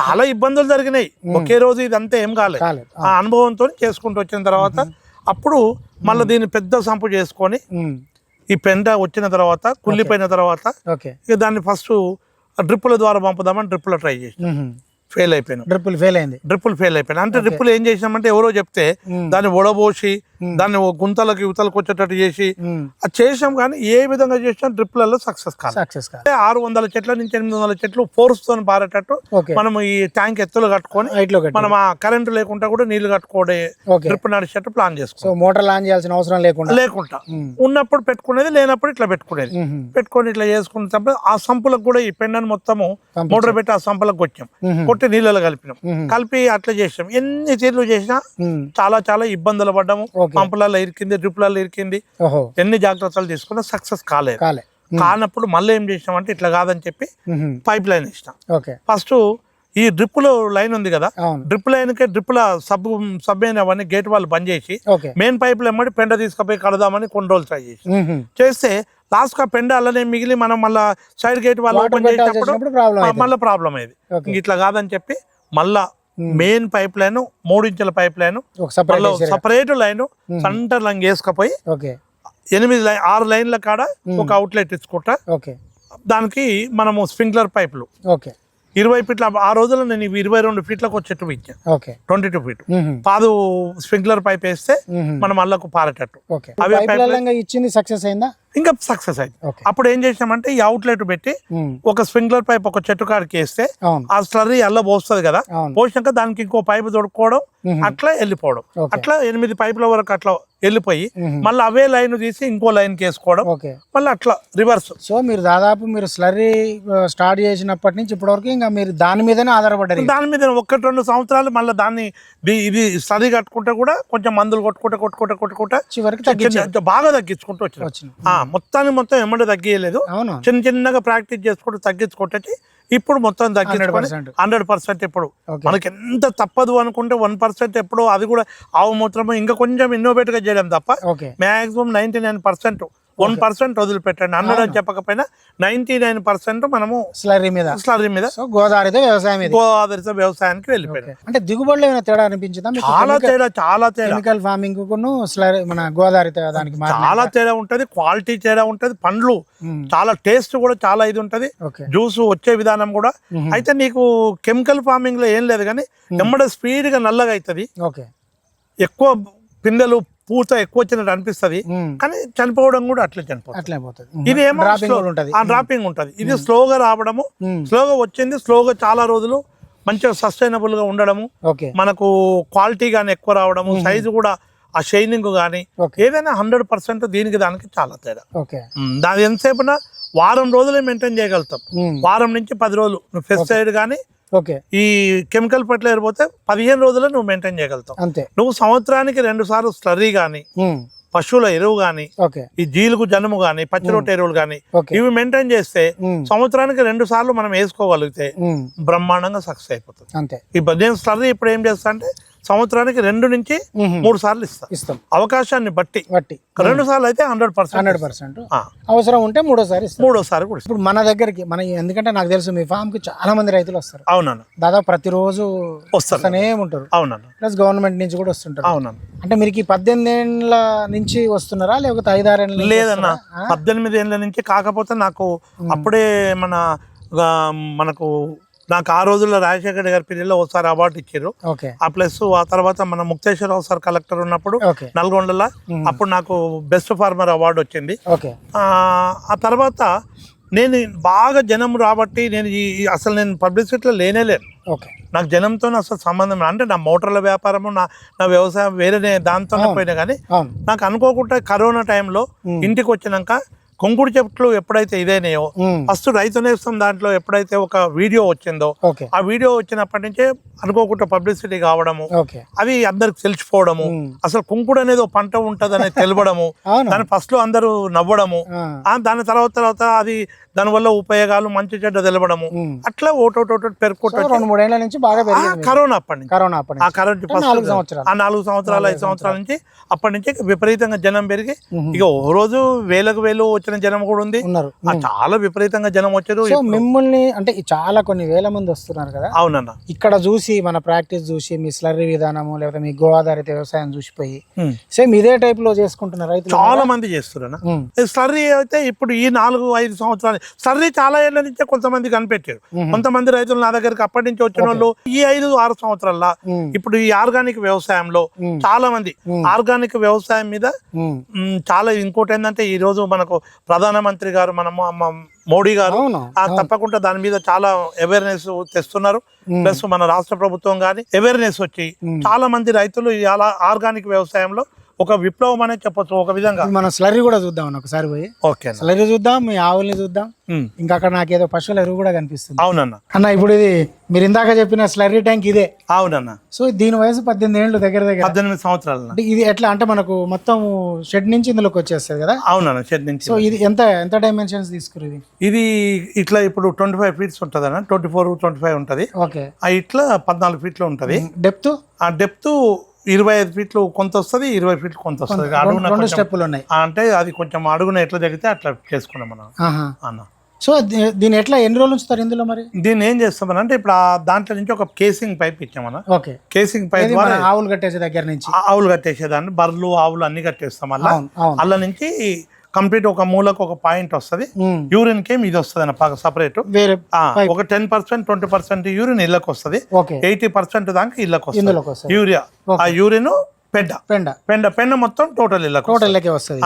చాలా ఇబ్బందులు జరిగినాయి. ఒకే రోజు ఇదంతా ఏం కాలేదు. ఆ అనుభవంతో చేసుకుంటూ వచ్చిన తర్వాత అప్పుడు మళ్ళీ దీన్ని పెద్ద సంపు చేసుకొని ఈ పెండ వచ్చిన తర్వాత కుళ్ళిపోయిన తర్వాత ఇక దాన్ని ఫస్ట్ డ్రిప్పుల ద్వారా పంపుదామని డ్రిప్పులో ట్రై చేసి ఫెయిల్ అయిపోయినా. డ్రిప్పులు ఫెయిల్ అయిపోయినా అంటే డ్రిప్పులు ఏం చేసినామంటే ఎవరో చెప్తే దాన్ని ఒడబోసి దాన్ని గుంతలకి యువతలకు వచ్చేటట్టు చేసి అది చేసాం. కానీ ఏ విధంగా చేసినా డ్రిప్పులలో సక్సెస్ కాదు. 600 చెట్ల నుంచి 800 చెట్లు ఫోర్స్ తో పారేటట్టు మనం ఈ ట్యాంక్ ఎత్తులు కట్టుకొని మనం ఆ కరెంటు లేకుండా కూడా నీళ్లు కట్టుకోవడే డ్రిప్ నడిచేటట్టు ప్లాన్ చేసుకోవాలి. మోటార్ ఆన్ చేయాల్సిన అవసరం లేకుండా ఉన్నప్పుడు పెట్టుకునేది, లేనప్పుడు ఇట్లా పెట్టుకొని ఇట్లా చేసుకున్నప్పుడు ఆ సంపులకు కూడా ఈ పెండను మొత్తము మోటార్ పెట్టి ఆ సంపులకు కొట్టి నీళ్ళలో కలిపి అట్లా చేసాం. ఎన్ని తీర్లు చేసినా చాలా ఇబ్బందులు పడ్డాము. పంపులలో ఇరికింది, డ్రిప్లలో ఇరికింది. ఎన్ని జాగ్రత్తలు తీసుకున్నా సక్సెస్ కానప్పుడు మళ్ళీ ఏం చేసినామంటే ఇట్లా కాదని చెప్పి పైప్ లైన్ ఇచ్చినాం. ఫస్ట్ ఈ డ్రిప్ లో లైన్ ఉంది కదా, డ్రిప్ లైన్ కి డ్రిప్ల సబ్ అవన్నీ గేట్ వాళ్ళు బంద్ చేసి మెయిన్ పైప్ లో ఎమ్మడి పెండ తీసుకుపోయి కడదామని కొన్ని రోజులు ట్రై చేస్తే లాస్ట్ గా పెండ అలానే మిగిలి మనం మళ్ళా సైడ్ గేట్ వాళ్ళు ఓపెన్ చేసినప్పుడు మళ్ళీ ప్రాబ్లం అయ్యేది. ఇట్లా కాదని చెప్పి మళ్ళా మెయిన్ పైప్ లైన్ 3 ఇంచుల pipe line separate line centre line వేసుకపోయి 6 లైన్ల కాడ ఒక అవుట్లెట్ ఇచ్చుకుంటా దానికి మనము స్ప్రింక్లర్ పైపులు 20 ఫీట్ల. ఆ రోజుల్లో నేను 22 ఫీట్లకు చెట్టు ఇచ్చాను. 22 ఫీట్ పాదు స్ప్రింక్లర్ పైప్ వేస్తే మనం అల్లకు పారేటట్టు. ఇచ్చింది సక్సెస్ అయిందా? ఇంకా సక్సెస్ అయింది. అప్పుడు ఏం చేసామంటే ఈ అవుట్లెట్ పెట్టి ఒక స్ప్రింక్లర్ పైప్ ఒక చెట్టు కాడికి వేస్తే ఆ స్లర్రీ అల్ల పోస్తుంది కదా, పోసినాక దానికి ఇంకో పైపు దొడుకోవడం అట్లా వెళ్ళిపోవడం. అట్లా 8 పైపుల వరకు అట్లా వెళ్ళిపోయి మళ్ళీ అవే లైన్ తీసి ఇంకో లైన్ వేసుకోవడం, మళ్ళీ అట్లా రివర్స్. సో మీరు దాదాపు మీరు స్లర్రీ స్టార్ట్ చేసినప్పటి నుంచి ఇప్పటి వరకు ఇంకా మీరు దాని మీదనే ఆధారపడ్డారు. దాని మీద 1-2 సంవత్సరాలు మళ్ళీ దాన్ని ఇది స్లర్రీ కట్టుకుంటే కూడా కొంచెం మందులు కొట్టుకుంటే చివరికి బాగా తగ్గించుకుంటూ వచ్చిన మొత్తం ఎమ్మడి తగ్గియలేదు. చిన్నగా ప్రాక్టీస్ చేసుకుంటూ తగ్గించుకుంటే ఇప్పుడు మొత్తం తగ్గించుకొని 100%. ఇప్పుడు మనకి ఎంత తప్పదు అనుకుంటే 1% ఎప్పుడో, అది కూడా ఆవు మూత్రము ఇంకా కొంచెం ఇన్నోవేట్ గా చేయడం తప్ప మాక్సిమం 99%. 1% వదిలిపెట్టండి. 100 అని చెప్పకపోయినా 99% మనము స్లర్రీ మీద గోదావరితో వ్యవసాయానికి వెళ్ళిపోయాం. అంటే దిగుబడిలో ఏమైనా తేడా అనిపించిందా? చాలా తేడా కెమికల్ ఫార్మింగ్ మన గోదావరి దానికి చాలా తేడా ఉంటది. క్వాలిటీ తేడా ఉంటది. పండ్లు చాలా టేస్ట్ కూడా చాలా ఇది ఉంటది. జ్యూస్ వచ్చే విధానం కూడా. అయితే నీకు కెమికల్ ఫార్మింగ్ లో ఏం లేదు కానీ ఎమ్మడ స్పీడ్ గా నల్లగా అవుతుంది. ఎక్కువ పిందెలు పూత ఎక్కువ వచ్చినట్టు అనిపిస్తుంది కానీ చనిపోవడం కూడా అట్లే చనిపోతుంది. ఇది ఏమో డ్రాపింగ్ ఉంటది. ఇది స్లోగా రావడము, స్లోగా వచ్చింది, స్లోగా చాలా రోజులు మంచిగా సస్టైనబుల్ గా ఉండడము, మనకు క్వాలిటీ గానీ ఎక్కువ రావడము, సైజు కూడా ఆ షైనింగ్ గానీ ఏదైనా 100% దీనికి దానికి చాలా తేడా. దాని ఎంతసేపున వారం రోజులే మెయింటైన్ చేయగలుగుతాం. వారం నుంచి 10 రోజులు నువ్వు పెస్టిసైడ్ గానీ ఈ కెమికల్ ఫర్టిలైజర్ పోతే 15 రోజుల్లో నువ్వు మెయింటైన్ చేయగలుగుతావు. నువ్వు సంవత్సరానికి 2 సార్లు స్లర్రీ గానీ, పశువుల ఎరువు గానీ, ఈ జీలుగు జనుము గానీ, పచ్చిరొట్ట ఎరువులు గానీ ఇవి మెయింటైన్ చేస్తే సంవత్సరానికి 2 సార్లు మనం వేసుకోగలిగితే బ్రహ్మాండంగా సక్సెస్ అయిపోతుంది. ఈ నేను స్లర్రీ ఇప్పుడు ఏం చేస్తా అంటే సంవత్సరానికి 2 నుంచి 3 సార్లు ఇస్తాం. అవకాశాన్ని బట్టి 2 సార్లు అయితే 100%. అవసరం ఉంటే మూడోసారి కూడా. ఇప్పుడు మన దగ్గరికి ఎందుకంటే నాకు తెలుసు మీ ఫామ్ కి చాలా మంది రైతులు వస్తారు. అవునన్న. దాదాపు ప్రతిరోజు వస్తూనే ఉంటారు. అవునన్న. ప్లస్ గవర్నమెంట్ నుంచి కూడా వస్తుంటారు. అవునన్న. అంటే మీరు 18 ఏళ్ళ నుంచి వస్తున్నారా లేకపోతే 5-6 ఏళ్ళ? లేదన్న, 18 ఏళ్ళ నుంచి. కాకపోతే నాకు అప్పుడే మనకు నాకు ఆ రోజుల్లో రాజశేఖర్ గారి పీరియడ్లో ఒకసారి అవార్డు ఇచ్చారు. ఓకే. ఆ ప్లస్ ఆ తర్వాత మన ముక్తేశ్వరరావు సార్ కలెక్టర్ ఉన్నప్పుడు ఓకే. నల్గొండలో అప్పుడు నాకు బెస్ట్ ఫార్మర్ అవార్డు వచ్చింది. ఓకే. ఆ తర్వాత నేను బాగా జనం రాబట్టి నేను అసలు నేను పబ్లిసిటీలో లేనేలేను. ఓకే. నాకు జనంతో అసలు సంబంధం అంటే నా మోటార్ల వ్యాపారము నా వ్యవసాయం వేరే దాంతోనే పోయినా కానీ నాకు అనుకోకుండా కరోనా టైంలో ఇంటికి వచ్చినాక కొంకుడు చెట్లు ఎప్పుడైతే ఇదైనాయో ఫస్ట్ రైతు నేస్తం దాంట్లో ఎప్పుడైతే ఒక వీడియో వచ్చిందో ఆ వీడియో వచ్చినప్పటి నుంచే అనుకోకుండా పబ్లిసిటీ కావడము, అది అందరికి తెలిసిపోవడము, అసలు కుంకుడు అనేది ఒక పంట ఉంటది అనేది తెలవడము, దాని ఫస్ట్ లో అందరూ నవ్వడము, దాని తర్వాత అది దానివల్ల ఉపయోగాలు మంచి చెడ్డ తెలవడము, అట్లా ఓటోటోటో పెరుగుకుంటూ 2-3 నుంచి బాగా కరోనా అప్పటి నుంచి ఆ కరోనా 4 సంవత్సరాలు 4 సంవత్సరాలు 5 సంవత్సరాల నుంచి అప్పటి నుంచి విపరీతంగా జనం పెరిగి ఇక ఓ రోజు వేలకు వేలు వచ్చిన జనం కూడా ఉంది. చాలా విపరీతంగా జనం వచ్చారు. మిమ్మల్ని అంటే చాలా కొన్ని వేల మంది వస్తున్నారు కదా. అవునన్న. ఇక్కడ చూసి మన ప్రాక్టీస్ చూసి మీ స్లర్రీ విధానము లేకపోతే మీ గో ఆధారిత వ్యవసాయం చూసిపోయి సేమ్ ఇదే టైప్ లో చేసుకుంటున్నారు రైతులు చాలా మంది చేస్తున్నారు. స్లర్రీ అయితే ఇప్పుడు ఈ 4-5 సంవత్సరాలు స్లర్రీ చాలా ఏళ్ల నుంచే కొంతమంది కనిపెట్టారు. కొంతమంది రైతులు నా దగ్గరికి అప్పటి నుంచి వచ్చిన వాళ్ళు ఈ 5-6 సంవత్సరాల్లో ఇప్పుడు ఈ ఆర్గానిక్ వ్యవసాయంలో చాలా మంది ఆర్గానిక్ వ్యవసాయం మీద చాలా. ఇంకోటి ఏంటంటే ఈ రోజు మనకు ప్రధానమంత్రి గారు మన మోడీ గారు తప్పకుండా దాని మీద చాలా అవేర్నెస్ తెస్తున్నారు. ప్లస్ మన రాష్ట్ర ప్రభుత్వం గానీ అవేర్నెస్ వచ్చి చాలా మంది రైతులు ఇలా ఆర్గానిక్ వ్యవసాయంలో ఒక విప్లవం అనేది చెప్పొచ్చు. ఒక విధంగా మనం స్లర్రీ కూడా చూద్దాం ఒకసారి పోయి. ఓకే. స్లర్రీ చూద్దాం, మీ ఆవుల్ని చూద్దాం. ఇంకా అక్కడ నాకేదో పశువుల ఎరువు కూడా కనిపిస్తుంది. అవునన్న. అన్న ఇప్పుడు ఇది మీరు ఇందాక చెప్పిన స్లర్రీ ట్యాంక్ ఇదే? అవునన్న. సో దీని వయసు 18 ఏళ్ళు దగ్గర 18 సంవత్సరాలు. ఇది ఎట్లా అంటే మనకు మొత్తం షెడ్ నుంచి ఇందులోకి వచ్చేస్తుంది కదా? అవునన్న, షెడ్ నుంచి. సో ఇది ఎంత డైమెన్షన్స్ తీసుకురు? ఇది ఇట్లా ఇప్పుడు 25 ఫీట్స్ ఉంటది అన్న, 24-25 ఉంటది. ఓకే. ఇట్లా 14 ఫీట్లు ఉంటది డెప్త్. ఆ డెప్త్ 25 ఫీట్లు కొంత వస్తుంది, 20 ఫీట్లు కొంత వస్తుంది. రెండు స్టెప్పులు ఉన్నాయి అంటే అది కొంచెం అడుగున ఎట్లా జరిగితే అట్లా చేసుకున్నాం మనం అన్న. సో దీన్ని ఎట్లా ఎన్ని రోజులు ఉంచుతారు ఇందులో? మరి దీన్ని ఏం చేస్తామని అంటే ఇప్పుడు దాంట్లో నుంచి ఒక కేసింగ్ పైప్ ఇచ్చామన్నా. ఓకే. కేసింగ్ పైప్ ద్వారా ఆవులు కట్టేసే దగ్గర నుంచి ఆవులు కట్టేసేదాన్ని, బర్రెలు ఆవులు అన్ని కట్టేస్తాం. అల్ల నుంచి కంప్లీట్ ఒక మూలకు ఒక పాయింట్ వస్తుంది. యూరిన్ కేమ్ ఇది వస్తుంది అన్న సపరేట్. ఒక 10% 20% యూరిన్ ఇళ్ళకి వస్తుంది, 80% దాకా ఇళ్ళకి వస్తుంది యూరియా. ఆ యూరిన్ పెండ మొత్తం టోటల్ ఇళ్ళకి వస్తుంది.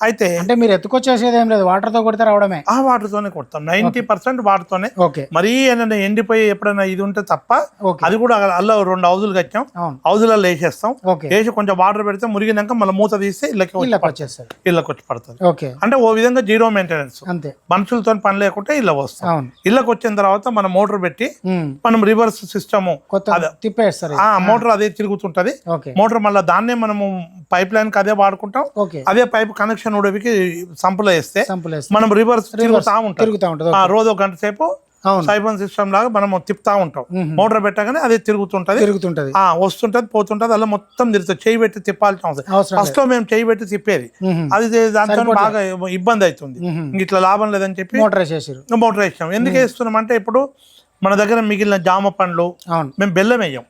అయితే అంటే మీరు ఎత్తుకొచ్చేసేది ఏం లేదు, వాటర్ తో కొడితే రావడమే. ఆ వాటర్ తోనే కొడతాం, 90% వాటర్ తోనే. మరీ ఏమైనా ఎండిపోయి ఎప్పుడైనా ఇది ఉంటే తప్ప అది కూడా అల్ల 2 హౌజులు కట్టాం, హౌజులలో వేసేస్తాం. వేసి కొంచెం వాటర్ పెడితే మురిగినాక మళ్ళీ మూత తీస్తే ఇళ్ళకి వచ్చి పడుతుంది. అంటే ఓ విధంగా జీరో మెయింటెనెన్స్, మనుషులతో పని లేకుంటే ఇళ్ళ వస్తాం. ఇళ్ళకి వచ్చిన తర్వాత మనం మోటార్ పెట్టి మనం రివర్స్ సిస్టమ్ తిప్పేస్తారు, మోటార్ అదే తిరుగుతుంటది. మోటార్ మళ్ళీ దాన్నే మనము పైప్ లైన్ కి అదే వాడుకుంటాం. అదే పైప్ కనెక్షన్ ఉడవికి సంపులో వేస్తే మనం రివర్స్ తిరుగుతా ఉంటాం. రోజు 1 గంట సేపు సైబన్ సిస్టమ్ లాగా మనం తిప్పుతా ఉంటాం. మోటార్ పెట్టగానే అదే తిరుగుతుంటది, వస్తుంటది, పోతుంటది. అలా మొత్తం తిరుగుతుంది. చేయి పెట్టి తిప్పాల్సిన అవసరం. ఫస్ట్ లో మేము చేయి పెట్టి తిప్పేది, అది దాంతో బాగా ఇబ్బంది అవుతుంది. ఇట్లా లాభం లేదని చెప్పి మోటార్ వేసాం. ఎందుకు వేస్తున్నాం అంటే ఇప్పుడు మన దగ్గర మిగిలిన జామ పండ్లు మేము బెల్లం వేయం,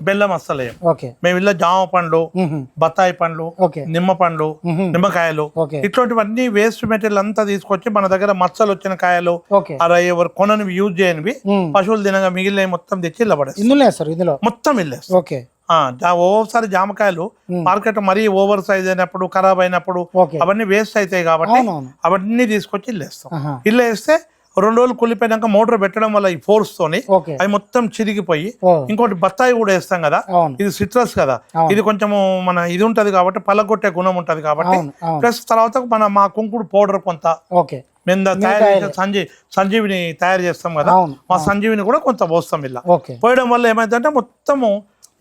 బెల్లం అస్సలు వేయం. మేము ఇలా జామ పండ్లు, బత్తాయి పండ్లు, నిమ్మ పండ్లు, నిమ్మకాయలు, ఇట్లాంటివన్నీ వేస్ట్ మెటీరియల్ అంతా తీసుకొచ్చి మన దగ్గర మచ్చలు వచ్చిన కాయలు ఎవరు కొనని యూజ్ చేయనివి పశువులు తినగా మిగిలిన మొత్తం తెచ్చి ఇలా పడేస్తారు. మొత్తం ఇల్లేస్తారు. ఓసారి జామకాయలు మార్కెట్ మరీ ఓవర్ సైజ్ అయినప్పుడు, ఖరాబ్ అయినప్పుడు అవన్నీ వేస్ట్ అవుతాయి కాబట్టి అవన్నీ తీసుకొచ్చి ఇల్లేస్తాం. ఇల్లేస్తే 2 రోజులు కుళ్ళిపోయినాక మోటార్ పెట్టడం వల్ల ఈ ఫోర్స్ తోని అవి మొత్తం చిరిగిపోయి, ఇంకోటి బత్తాయి కూడా వేస్తాం కదా, ఇది సిట్రస్ కదా, ఇది కొంచెము మన ఇది ఉంటది కాబట్టి పలగొట్టే గుణం ఉంటది కాబట్టి. ప్లస్ తర్వాత మా కుంకుడు పౌడర్ కొంత మేము తయారు సంజీవిని తయారు చేస్తాం కదా, మా సంజీవిని కూడా కొంత పోస్తాం. ఇలా పోయడం వల్ల ఏమైందంటే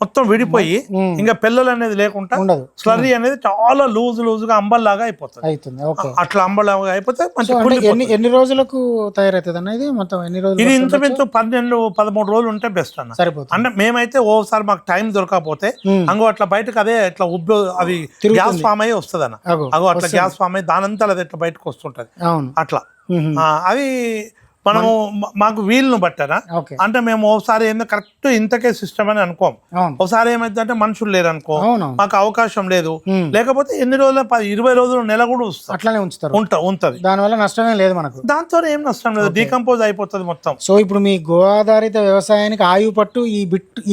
మొత్తం విడిపోయి ఇంకా పిల్లలు అనేది లేకుండా స్లర్రీ అనేది చాలా లూజ్ గా అంబల్లాగా అయిపోతుంది. అట్లా అంబల్లాగా అయిపోతే ఎన్ని రోజులకు తయారైతుంది అన్న ఇది? మొత్తం ఎన్ని రోజులు? ఇది ఇంచుమించు 12-13 రోజులు ఉంటే బెస్ట్ అన్న. అంటే మేమైతే ఓసారి మాకు టైం దొరకకపోతే అంగో అట్లా బయటకు అదే అట్లా అది గ్యాస్ ఫామ్ అయ్యి వస్తుంది అన్న. అగో అట్లా గ్యాస్ ఫామ్ అయ్యి దానంతా అది ఎట్లా బయటకు వస్తుంటది అట్లా. అది మనము మాకు వీలును బట్టనా ఓకే అంటే మేము ఒకసారి ఏందో కరెక్ట్ ఇంతకే సిస్టమ్ అని అనుకోం. అవును ఒకసారి ఏమైందంటే మనుషులు లేరు అనుకో, అవునవును మాకు అవకాశం లేదు, లేకపోతే ఎన్ని రోజులు 20 రోజులు నెల కూడా వస్తాం అట్లానే ఉంచుతారు, ఉంటది. దానివల్ల నష్టమే లేదు మనకు, దాంతో ఏం నష్టం లేదు, డీకంపోజ్ అయిపోతుంది మొత్తం. సో ఇప్పుడు మీ గో ఆధారిత వ్యవసాయానికి ఆయువు పట్టు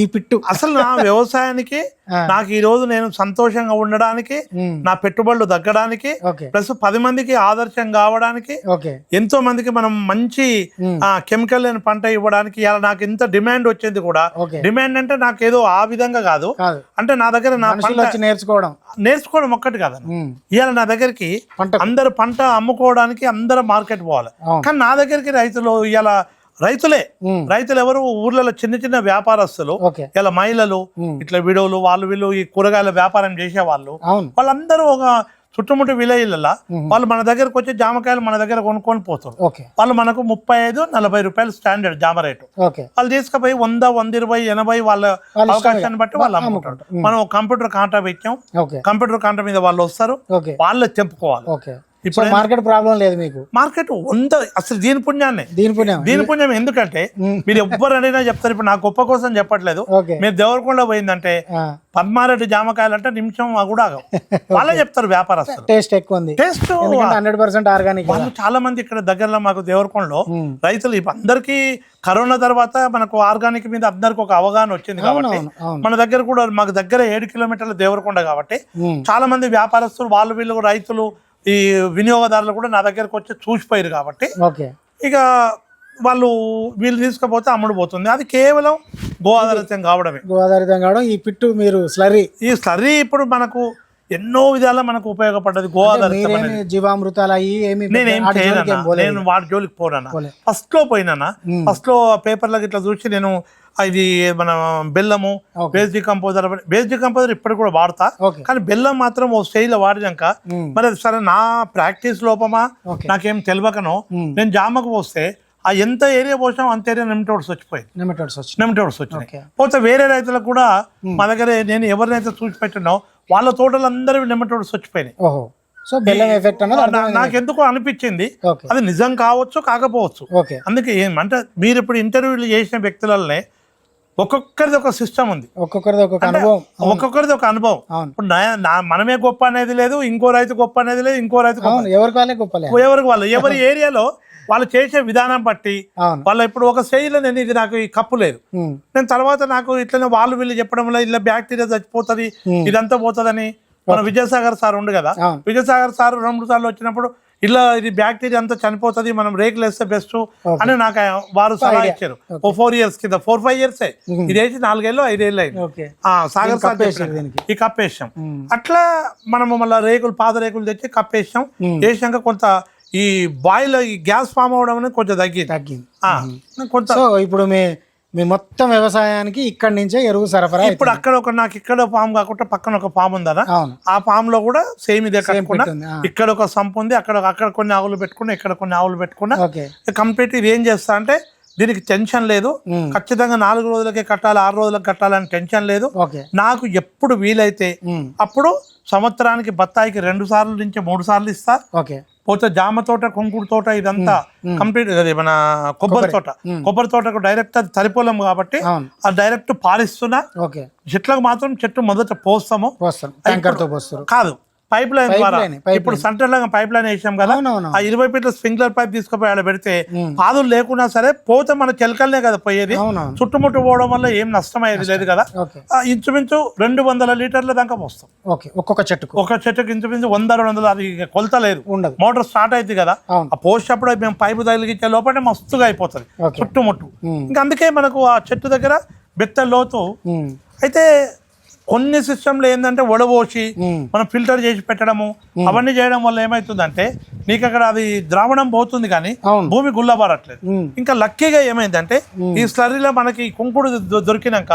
ఈ పిట్టు. అసలు నా వ్యవసాయానికి నాకు ఈ రోజు నేను సంతోషంగా ఉండడానికి, నా పెట్టుబడులు తగ్గడానికి, ఓకే ప్లస్ 10 మందికి ఆదర్శం కావడానికి, ఓకే ఎంతో మందికి మనం మంచి కెమికల్ లేని పంట ఇవ్వడానికి ఇలా నాకు ఇంత డిమాండ్ వచ్చింది కూడా. ఓకే డిమాండ్ అంటే నాకు ఏదో ఆ విధంగా కాదు, కాదు అంటే నా దగ్గర నా మనుషులు వచ్చి నేర్చుకోవడం ఒక్కటి కాదు. ఇవాళ నా దగ్గరికి అందరు పంట అమ్ముకోవడానికి అందరు మార్కెట్ పోవాలి, కానీ నా దగ్గరికి రైతులు ఇవాళ రైతులు ఎవరు ఊర్లలో చిన్న చిన్న వ్యాపారస్తులు, ఓకే ఇలా మహిళలు, ఇట్లా విడవలు, వీళ్ళు ఈ కూరగాయల వ్యాపారం చేసే వాళ్ళు, అవును వాళ్ళందరూ ఒక చుట్టుముట్టు విలేజ్లలో వాళ్ళు మన దగ్గరకు వచ్చి జామకాయలు మన దగ్గర కొనుక్కొని పోతారు. ఓకే వాళ్ళు మనకు 35-40 రూపాయలు స్టాండర్డ్ జామ రేటు, ఓకే వాళ్ళు తీసుకుపోయి 100, 120, 80 వాళ్ళ అవకాశాన్ని బట్టి వాళ్ళు అమ్ముకుంటారు. మనం కంప్యూటర్ కాంటా పెట్టాం, ఓకే కంప్యూటర్ కాంటా మీద వాళ్ళు వస్తారు, ఓకే వాళ్ళే తెంపుకోవాలి. ఓకే ఇప్పుడు మార్కెట్ ప్రాబ్లం లేదు మీకు, మార్కెట్ అసలు దీని పుణ్యం. ఎందుకంటే మీరు ఎవ్వరు అడిగినా చెప్తారు. ఇప్పుడు నా గొప్ప కోసం చెప్పట్లేదు, మీరు దేవరకొండ పోయిందంటే పద్మారెడ్డి జామకాయలు అంటే నిమిషం కూడా ఆగవు, వాళ్ళే చెప్తారు వ్యాపారస్తులు. టేస్ట్ ఎక్కువ ఉంది, టేస్ట్ 100% ఆర్గానిక్. వాళ్ళు చాలా మంది ఇక్కడ దగ్గరలో మాకు దేవరకొండలో రైతులు అందరికీ కరోనా తర్వాత మనకు ఆర్గానిక్ మీద అందరికి ఒక అవగాహన వచ్చింది కాబట్టి మన దగ్గర కూడా మాకు దగ్గర 7 కిలోమీటర్ల దేవరకొండ కాబట్టి చాలా మంది వ్యాపారస్తులు వీళ్ళు రైతులు ఈ వినియోగదారులు కూడా నా దగ్గరకు వచ్చి చూసిపోయారు కాబట్టి ఇక వీళ్ళు తీసుకుపోతే అమ్ముడు పోతుంది. అది కేవలం గో ఆధారితం కావడం. ఈ పిట్టు మీరు ఈ స్లర్రీ ఇప్పుడు మనకు ఎన్నో విధాలా మనకు ఉపయోగపడ్డది. గో ఆధారితం జీవామృతాలు నేనేం చేయను, నేను వాటి జోలికి పోనా. ఫస్ట్ లో పేపర్లకు ఇట్లా చూసి నేను ఇది మన బెల్లము బేస్ డికంపోజర్ ఇప్పటికి కూడా వాడతా, కానీ బెల్లం మాత్రం ఓ స్టైల్లో వాడినాక మరి సరే నా ప్రాక్టీస్ లోపమా నాకేం తెలియకనో నేను జామకు పోస్తే ఆ ఎంత ఏరియా పోసాం అంత ఏరియా నెమటోడ్స్ వచ్చినాయి. పోతే వేరే రైతులకు కూడా మా దగ్గర నేను ఎవరినైతే చూసి పెట్టినో వాళ్ళ తోటలు అందరూ నెమటోడ్స్ వచ్చిపోయినాయి. సో బెల్లం ఎఫెక్ట్ నాకెందుకో అనిపించింది, అది నిజం కావచ్చు కాకపోవచ్చు. అందుకే ఏమంటే మీరు ఇప్పుడు ఇంటర్వ్యూలు చేసిన వ్యక్తులనే ఒక్కొక్కరిది ఒక సిస్టమ్ ఉంది, ఒక్కొక్కరిది ఒక అనుభవం. ఇప్పుడు మనమే గొప్ప అనేది లేదు, ఇంకో రైతు గొప్ప అనేది లేదు, ఇంకో రైతు ఎవరి ఏరియాలో వాళ్ళు చేసే విధానం బట్టి వాళ్ళ ఇప్పుడు ఒక స్టేజ్లో నేను ఇది నాకు ఈ కప్పు లేదు, నేను తర్వాత నాకు ఇట్లనే వీళ్ళు చెప్పడం వల్ల ఇలా బ్యాక్టీరియా చచ్చిపోతుంది ఇదంతా పోతుందని మన విజయసాగర్ సార్ ఉండు కదా, విజయసాగర్ సార్ 2 సార్లు వచ్చినప్పుడు ఇలా ఇది బ్యాక్టీరియా అంతా చనిపోతుంది, మనం రేకులు వేస్తే బెస్ట్ అని నాకు వారు సలహా ఇచ్చారు. 4 years కింద 4-5 years ఇది వేసి 4 ఏళ్ళు 5 ఏళ్ళు అయింది. సాగర్ సార్ ఈ కప్పేసాం. అట్లా మనము మళ్ళీ పాత రేకులు తెచ్చి కప్పేసాం. వేసాక కొంత ఈ బాయిల్ ఈ గ్యాస్ ఫామ్ అవడం అనేది కొంచెం తగ్గింది. కొంత ఇప్పుడు మీ మొత్తం వ్యవసాయానికి ఇక్కడి నుంచే ఎరువు సరఫరా. ఇప్పుడు అక్కడ నాకు ఇక్కడ ఫామ్ కాకుండా పక్కన ఒక ఫామ్ ఉందా, ఆ ఫామ్ లో కూడా సేమ్ ఇదే కట్టుకున్నా. ఇక్కడ ఒక సంప్ ఉంది, అక్కడ కొన్ని ఆవులు పెట్టుకున్నా, ఇక్కడ కొన్ని ఆవులు పెట్టుకున్నా. కంప్లీట్ ఇది ఏం చేస్తా అంటే దీనికి టెన్షన్ లేదు, ఖచ్చితంగా 4 రోజులకే కట్టాలి 6 రోజులకు కట్టాలని టెన్షన్ లేదు. నాకు ఎప్పుడు వీలైతే అప్పుడు సంవత్సరానికి బత్తాయికి 2 సార్లు నుంచి 3 సార్లు ఇస్తా. పోతే జామ తోట, కుంకుడు తోట ఇదంతా కంప్లీట్ మన కొబ్బరి తోటకు డైరెక్ట్ అది తరిపోలేము కాబట్టి అది డైరెక్ట్ పారిస్తున్నా. చెట్లకు మాత్రం చెట్టు మొదట పోస్తాము, కాదు పైప్ లైన్ ద్వారా. ఇప్పుడు సెంటర్ లాగా పైప్ లైన్ వేసాం కదా, ఆ 20 ఫీట్ల స్ప్రింక్లర్ పైప్ తీసుకుపోయి ఆడ పెడితే పాదులు లేకున్నా సరే పోతే మన చెలకలనే కదా పోయేది, చుట్టుముట్టు పోవడం వల్ల ఏం నష్టం అయ్యేది లేదు కదా. ఇంచుమించు 200 లీటర్ల దాకా పోస్తాం ఒక్కొక్క చెట్టుకు ఇంచుమించు 100-200. అది కొలత లేదు, మోటార్ స్టార్ట్ అయింది కదా, ఆ పోసేటప్పుడు మేము పైపు తగిలిచ్చే లోపల మస్తుగా అయిపోతుంది చుట్టుముట్టు. ఇంకా అందుకే మనకు ఆ చెట్టు దగ్గర బెత్త లోతు అయితే కొన్ని సిస్టంలో ఏంటంటే వడబోసి మనం ఫిల్టర్ చేసి పెట్టడము అవన్నీ చేయడం వల్ల ఏమైతుందంటే నీకు అక్కడ అది ద్రావణం పోతుంది కానీ భూమి గుల్లబారట్లేదు. ఇంకా లక్కీగా ఏమైందంటే ఈ స్లర్రీలో మనకి కుంకుడు దొరికినాక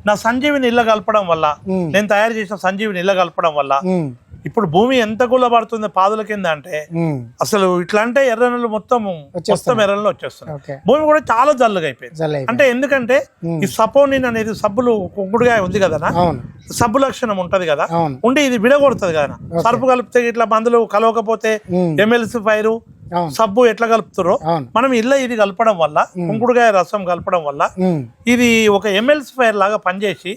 నా సంజీవిని ఇళ్ళ కలపడం వల్ల, నేను తయారు చేసిన సంజీవిని ఇళ్ళ కలపడం వల్ల ఇప్పుడు భూమి ఎంత గుల్లబడుతుంది పాదుల కింద అంటే అసలు ఇట్లా అంటే ఎర్రనలు మొత్తం ఎర్రనలు వచ్చేస్తుంది. భూమి కూడా చాలా జల్లుగా అయిపోయింది. అంటే ఎందుకంటే ఈ సపోనిన్ అనేది సబ్బులు కుంకుడుగా ఉంది కదా, సబ్బు లక్షణం ఉంటది కదా, ఉండి ఇది విడగొడుతుంది కదా. సరుపు కలిపితే ఇట్లా మందులు కలవకపోతే MLC ఫైర్ అవును. సబ్బు ఎట్లా కలుపుతారో అవును. మనం ఇది కలపడం వల్ల కుంకుడుకాయ రసం కలపడం వల్ల ఇది ఒక ఎమ్మెల్సిఫైర్ లాగా పనిచేసి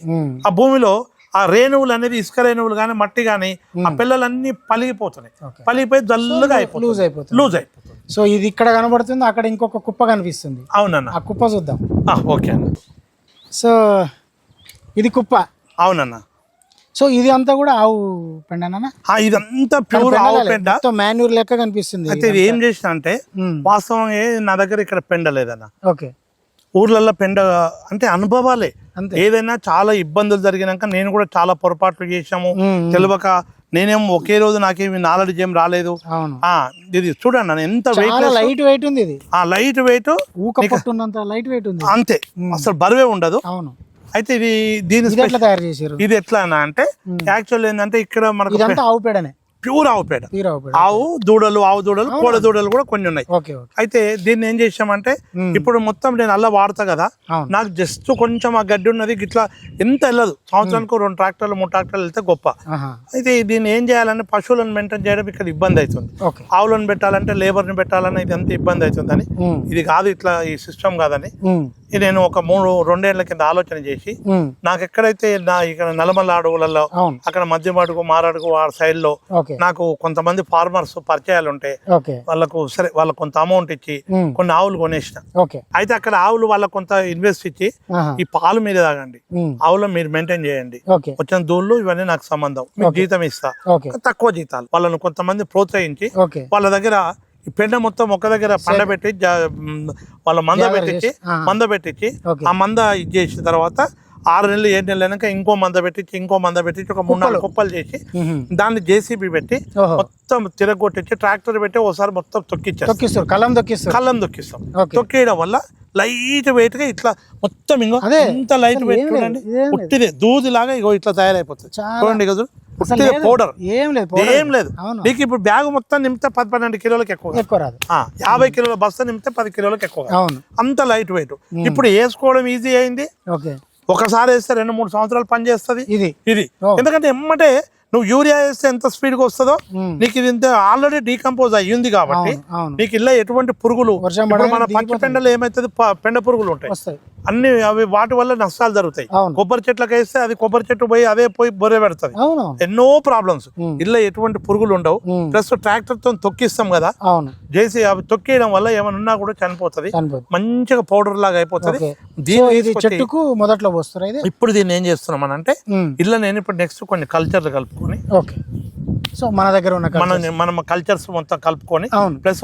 ఆ భూమిలో ఆ రేణువులు అనేది ఇసుక రేణువులు కానీ మట్టి కానీ ఆ పిల్లలన్నీ పలిగిపోతున్నాయి. పలిగిపోయి జల్లుగా లూజ్ అయిపోతుంది. సో ఇది ఇక్కడ కనబడుతుంది, అక్కడ ఇంకొక కుప్ప కనిపిస్తుంది. అవునన్న, ఆ కుప్ప చూద్దాం. ఓకే అన్న. సో ఇది కుప్ప. అవునన్న. సో ఇది అంతా కూడా ఆవు పెండనా? ఇదంతా ప్యూర్ ఆవు పెండ, మాన్యూర్ లెక్క కనిపిస్తుంది. అయితే ఇది ఏం చేసిన అంటే వాస్తవంగా నా దగ్గర ఇక్కడ పెండ లేదన్న. ఓకే. ఊర్లలో పెండ అంటే అనుభవాలే. ఏదైనా చాలా ఇబ్బందులు జరిగినాక నేను కూడా చాలా పొరపాట్లు చేసాము తెలియక. నేనేం ఒకే రోజు నాకేమి నాలెడ్జ్ ఏం రాలేదు. ఇది చూడండి ఎంత లైట్ వెయిట్ ఉంది. ఇది లైట్ వెయిట్, లైట్ వెయిట్ ఉంది అంతే, అసలు బరువే ఉండదు. అవును. అయితే దీని ఎట్లా తయారు చేశారు? ఇది ఎట్లా అంటే యాక్చువల్ ఏంటంటే ఇక్కడ మనకు ఆవు పేడనే, ప్యూర్ ఆవు పేడ. ఆవు దూడలు కోడ దూడలు కూడా కొన్ని ఉన్నాయి. అయితే దీన్ని ఏం చేసామంటే ఇప్పుడు మొత్తం నేను అలా వాడతా కదా, నాకు జస్ట్ కొంచెం ఆ గడ్డి ఉన్నది ఇట్లా ఎంత వెళ్ళదు. సంవత్సరానికి 2 ట్రాక్టర్లు 3 ట్రాక్టర్లు వెళ్తే గొప్ప. అయితే దీన్ని ఏం చేయాలంటే పశువులను మెయింటైన్ చేయడం ఇక్కడ ఇబ్బంది అవుతుంది. ఆవులను పెట్టాలంటే లేబర్ని పెట్టాలని ఇది ఎంత ఇబ్బంది అవుతుందని, ఇది కాదు ఇట్లా ఈ సిస్టమ్ కాదని నేను ఒక 2 ఏళ్ల కింద ఆలోచన చేసి నాకు ఎక్కడైతే ఇక్కడ నల్లమల్ల అడవులలో అక్కడ మధ్య అడుగు మారడుగు ఆ సైడ్ లో నాకు కొంతమంది ఫార్మర్స్ పరిచయాలు ఉంటాయి. వాళ్ళకు సరే వాళ్ళకు కొంత అమౌంట్ ఇచ్చి కొన్ని ఆవులు కొనేసిన. అయితే అక్కడ ఆవులు వాళ్ళకు కొంత ఇన్వెస్ట్ ఇచ్చి ఈ పాలు మీరు తాగండి, ఆవులను మీరు మెయింటైన్ చేయండి, వచ్చిన దూళ్ళు ఇవన్నీ నాకు సంబంధం, మీకు జీతం ఇస్తా, తక్కువ జీతాలు. వాళ్ళను కొంతమంది ప్రోత్సహించి వాళ్ళ దగ్గర ఈ పెండ మొత్తం ఒక దగ్గర పండబెట్టి వాళ్ళ మంద పెట్టించి ఆ మంద ఇది చేసిన తర్వాత 6 నెలలు 7 నెలలు అయినాక ఇంకో మంద పెట్టించి ఒక 3-4 కుప్పలు చేసి దాన్ని జేసీబీ పెట్టి మొత్తం తిరగొట్టించి ట్రాక్టర్ పెట్టి ఒకసారి మొత్తం తొక్కిస్తారు. కళ్ళం తొక్కిస్తాం. తొక్కేయడం వల్ల లైట్ వెయిట్ గా ఇట్లా మొత్తం ఇంత లైట్ వెయిట్ చూడండి, ఉట్టిదే దూది లాగా ఇట్లా తయారైపోతుంది. చూడండి కదా, పౌడర్ ఏం లేదు. నీకు ఇప్పుడు బ్యాగ్ మొత్తం నింపితే 10-12 కిలోలకు ఎక్కువ రాదు. 50 కిలోల బస్తా నింపితే 10 కిలోలకు ఎక్కువ, అంత లైట్ వెయిట్. ఇప్పుడు వేసుకోవడం ఈజీ అయింది. ఒకసారి వేస్తే 2-3 సంవత్సరాలు పని చేస్తుంది ఇది. ఎందుకంటే ఎమ్మటే నువ్వు యూరియా వేస్తే ఎంత స్పీడ్ గా వస్తుందో నీకు ఇది ఇంత ఆల్రెడీ డీకంపోజ్ అయ్యింది కాబట్టి నీకు ఇలా ఎటువంటి పురుగులు, మన పచ్చి పెండలో ఏమైతుంది పెండ పురుగులు ఉంటాయి అన్ని, అవి వాటి వల్ల నష్టాలు జరుగుతాయి. కొబ్బరి చెట్లకు వేస్తే అది కొబ్బరి చెట్టు పోయి బొర్రె పెడుతుంది, ఎన్నో ప్రాబ్లమ్స్. ఇలా ఎటువంటి పురుగులు ఉండవు. ప్లస్ ట్రాక్టర్ తో తొక్కిస్తాం కదా, చేసి అవి తొక్కేయడం వల్ల ఏమైనా ఉన్నా కూడా చనిపోతుంది, మంచిగా పౌడర్ లాగా అయిపోతుంది. చెట్టుకు మొదట్లో పోస్తారు. ఇప్పుడు దీన్ని ఏం చేస్తున్నాం అని అంటే ఇలా నేను ఇప్పుడు నెక్స్ట్ కొన్ని కల్చర్లు కలుపుకొని, సో మన దగ్గర ఉన్న మనం కల్చర్స్ మొత్తం కలుపుకొని, ప్లస్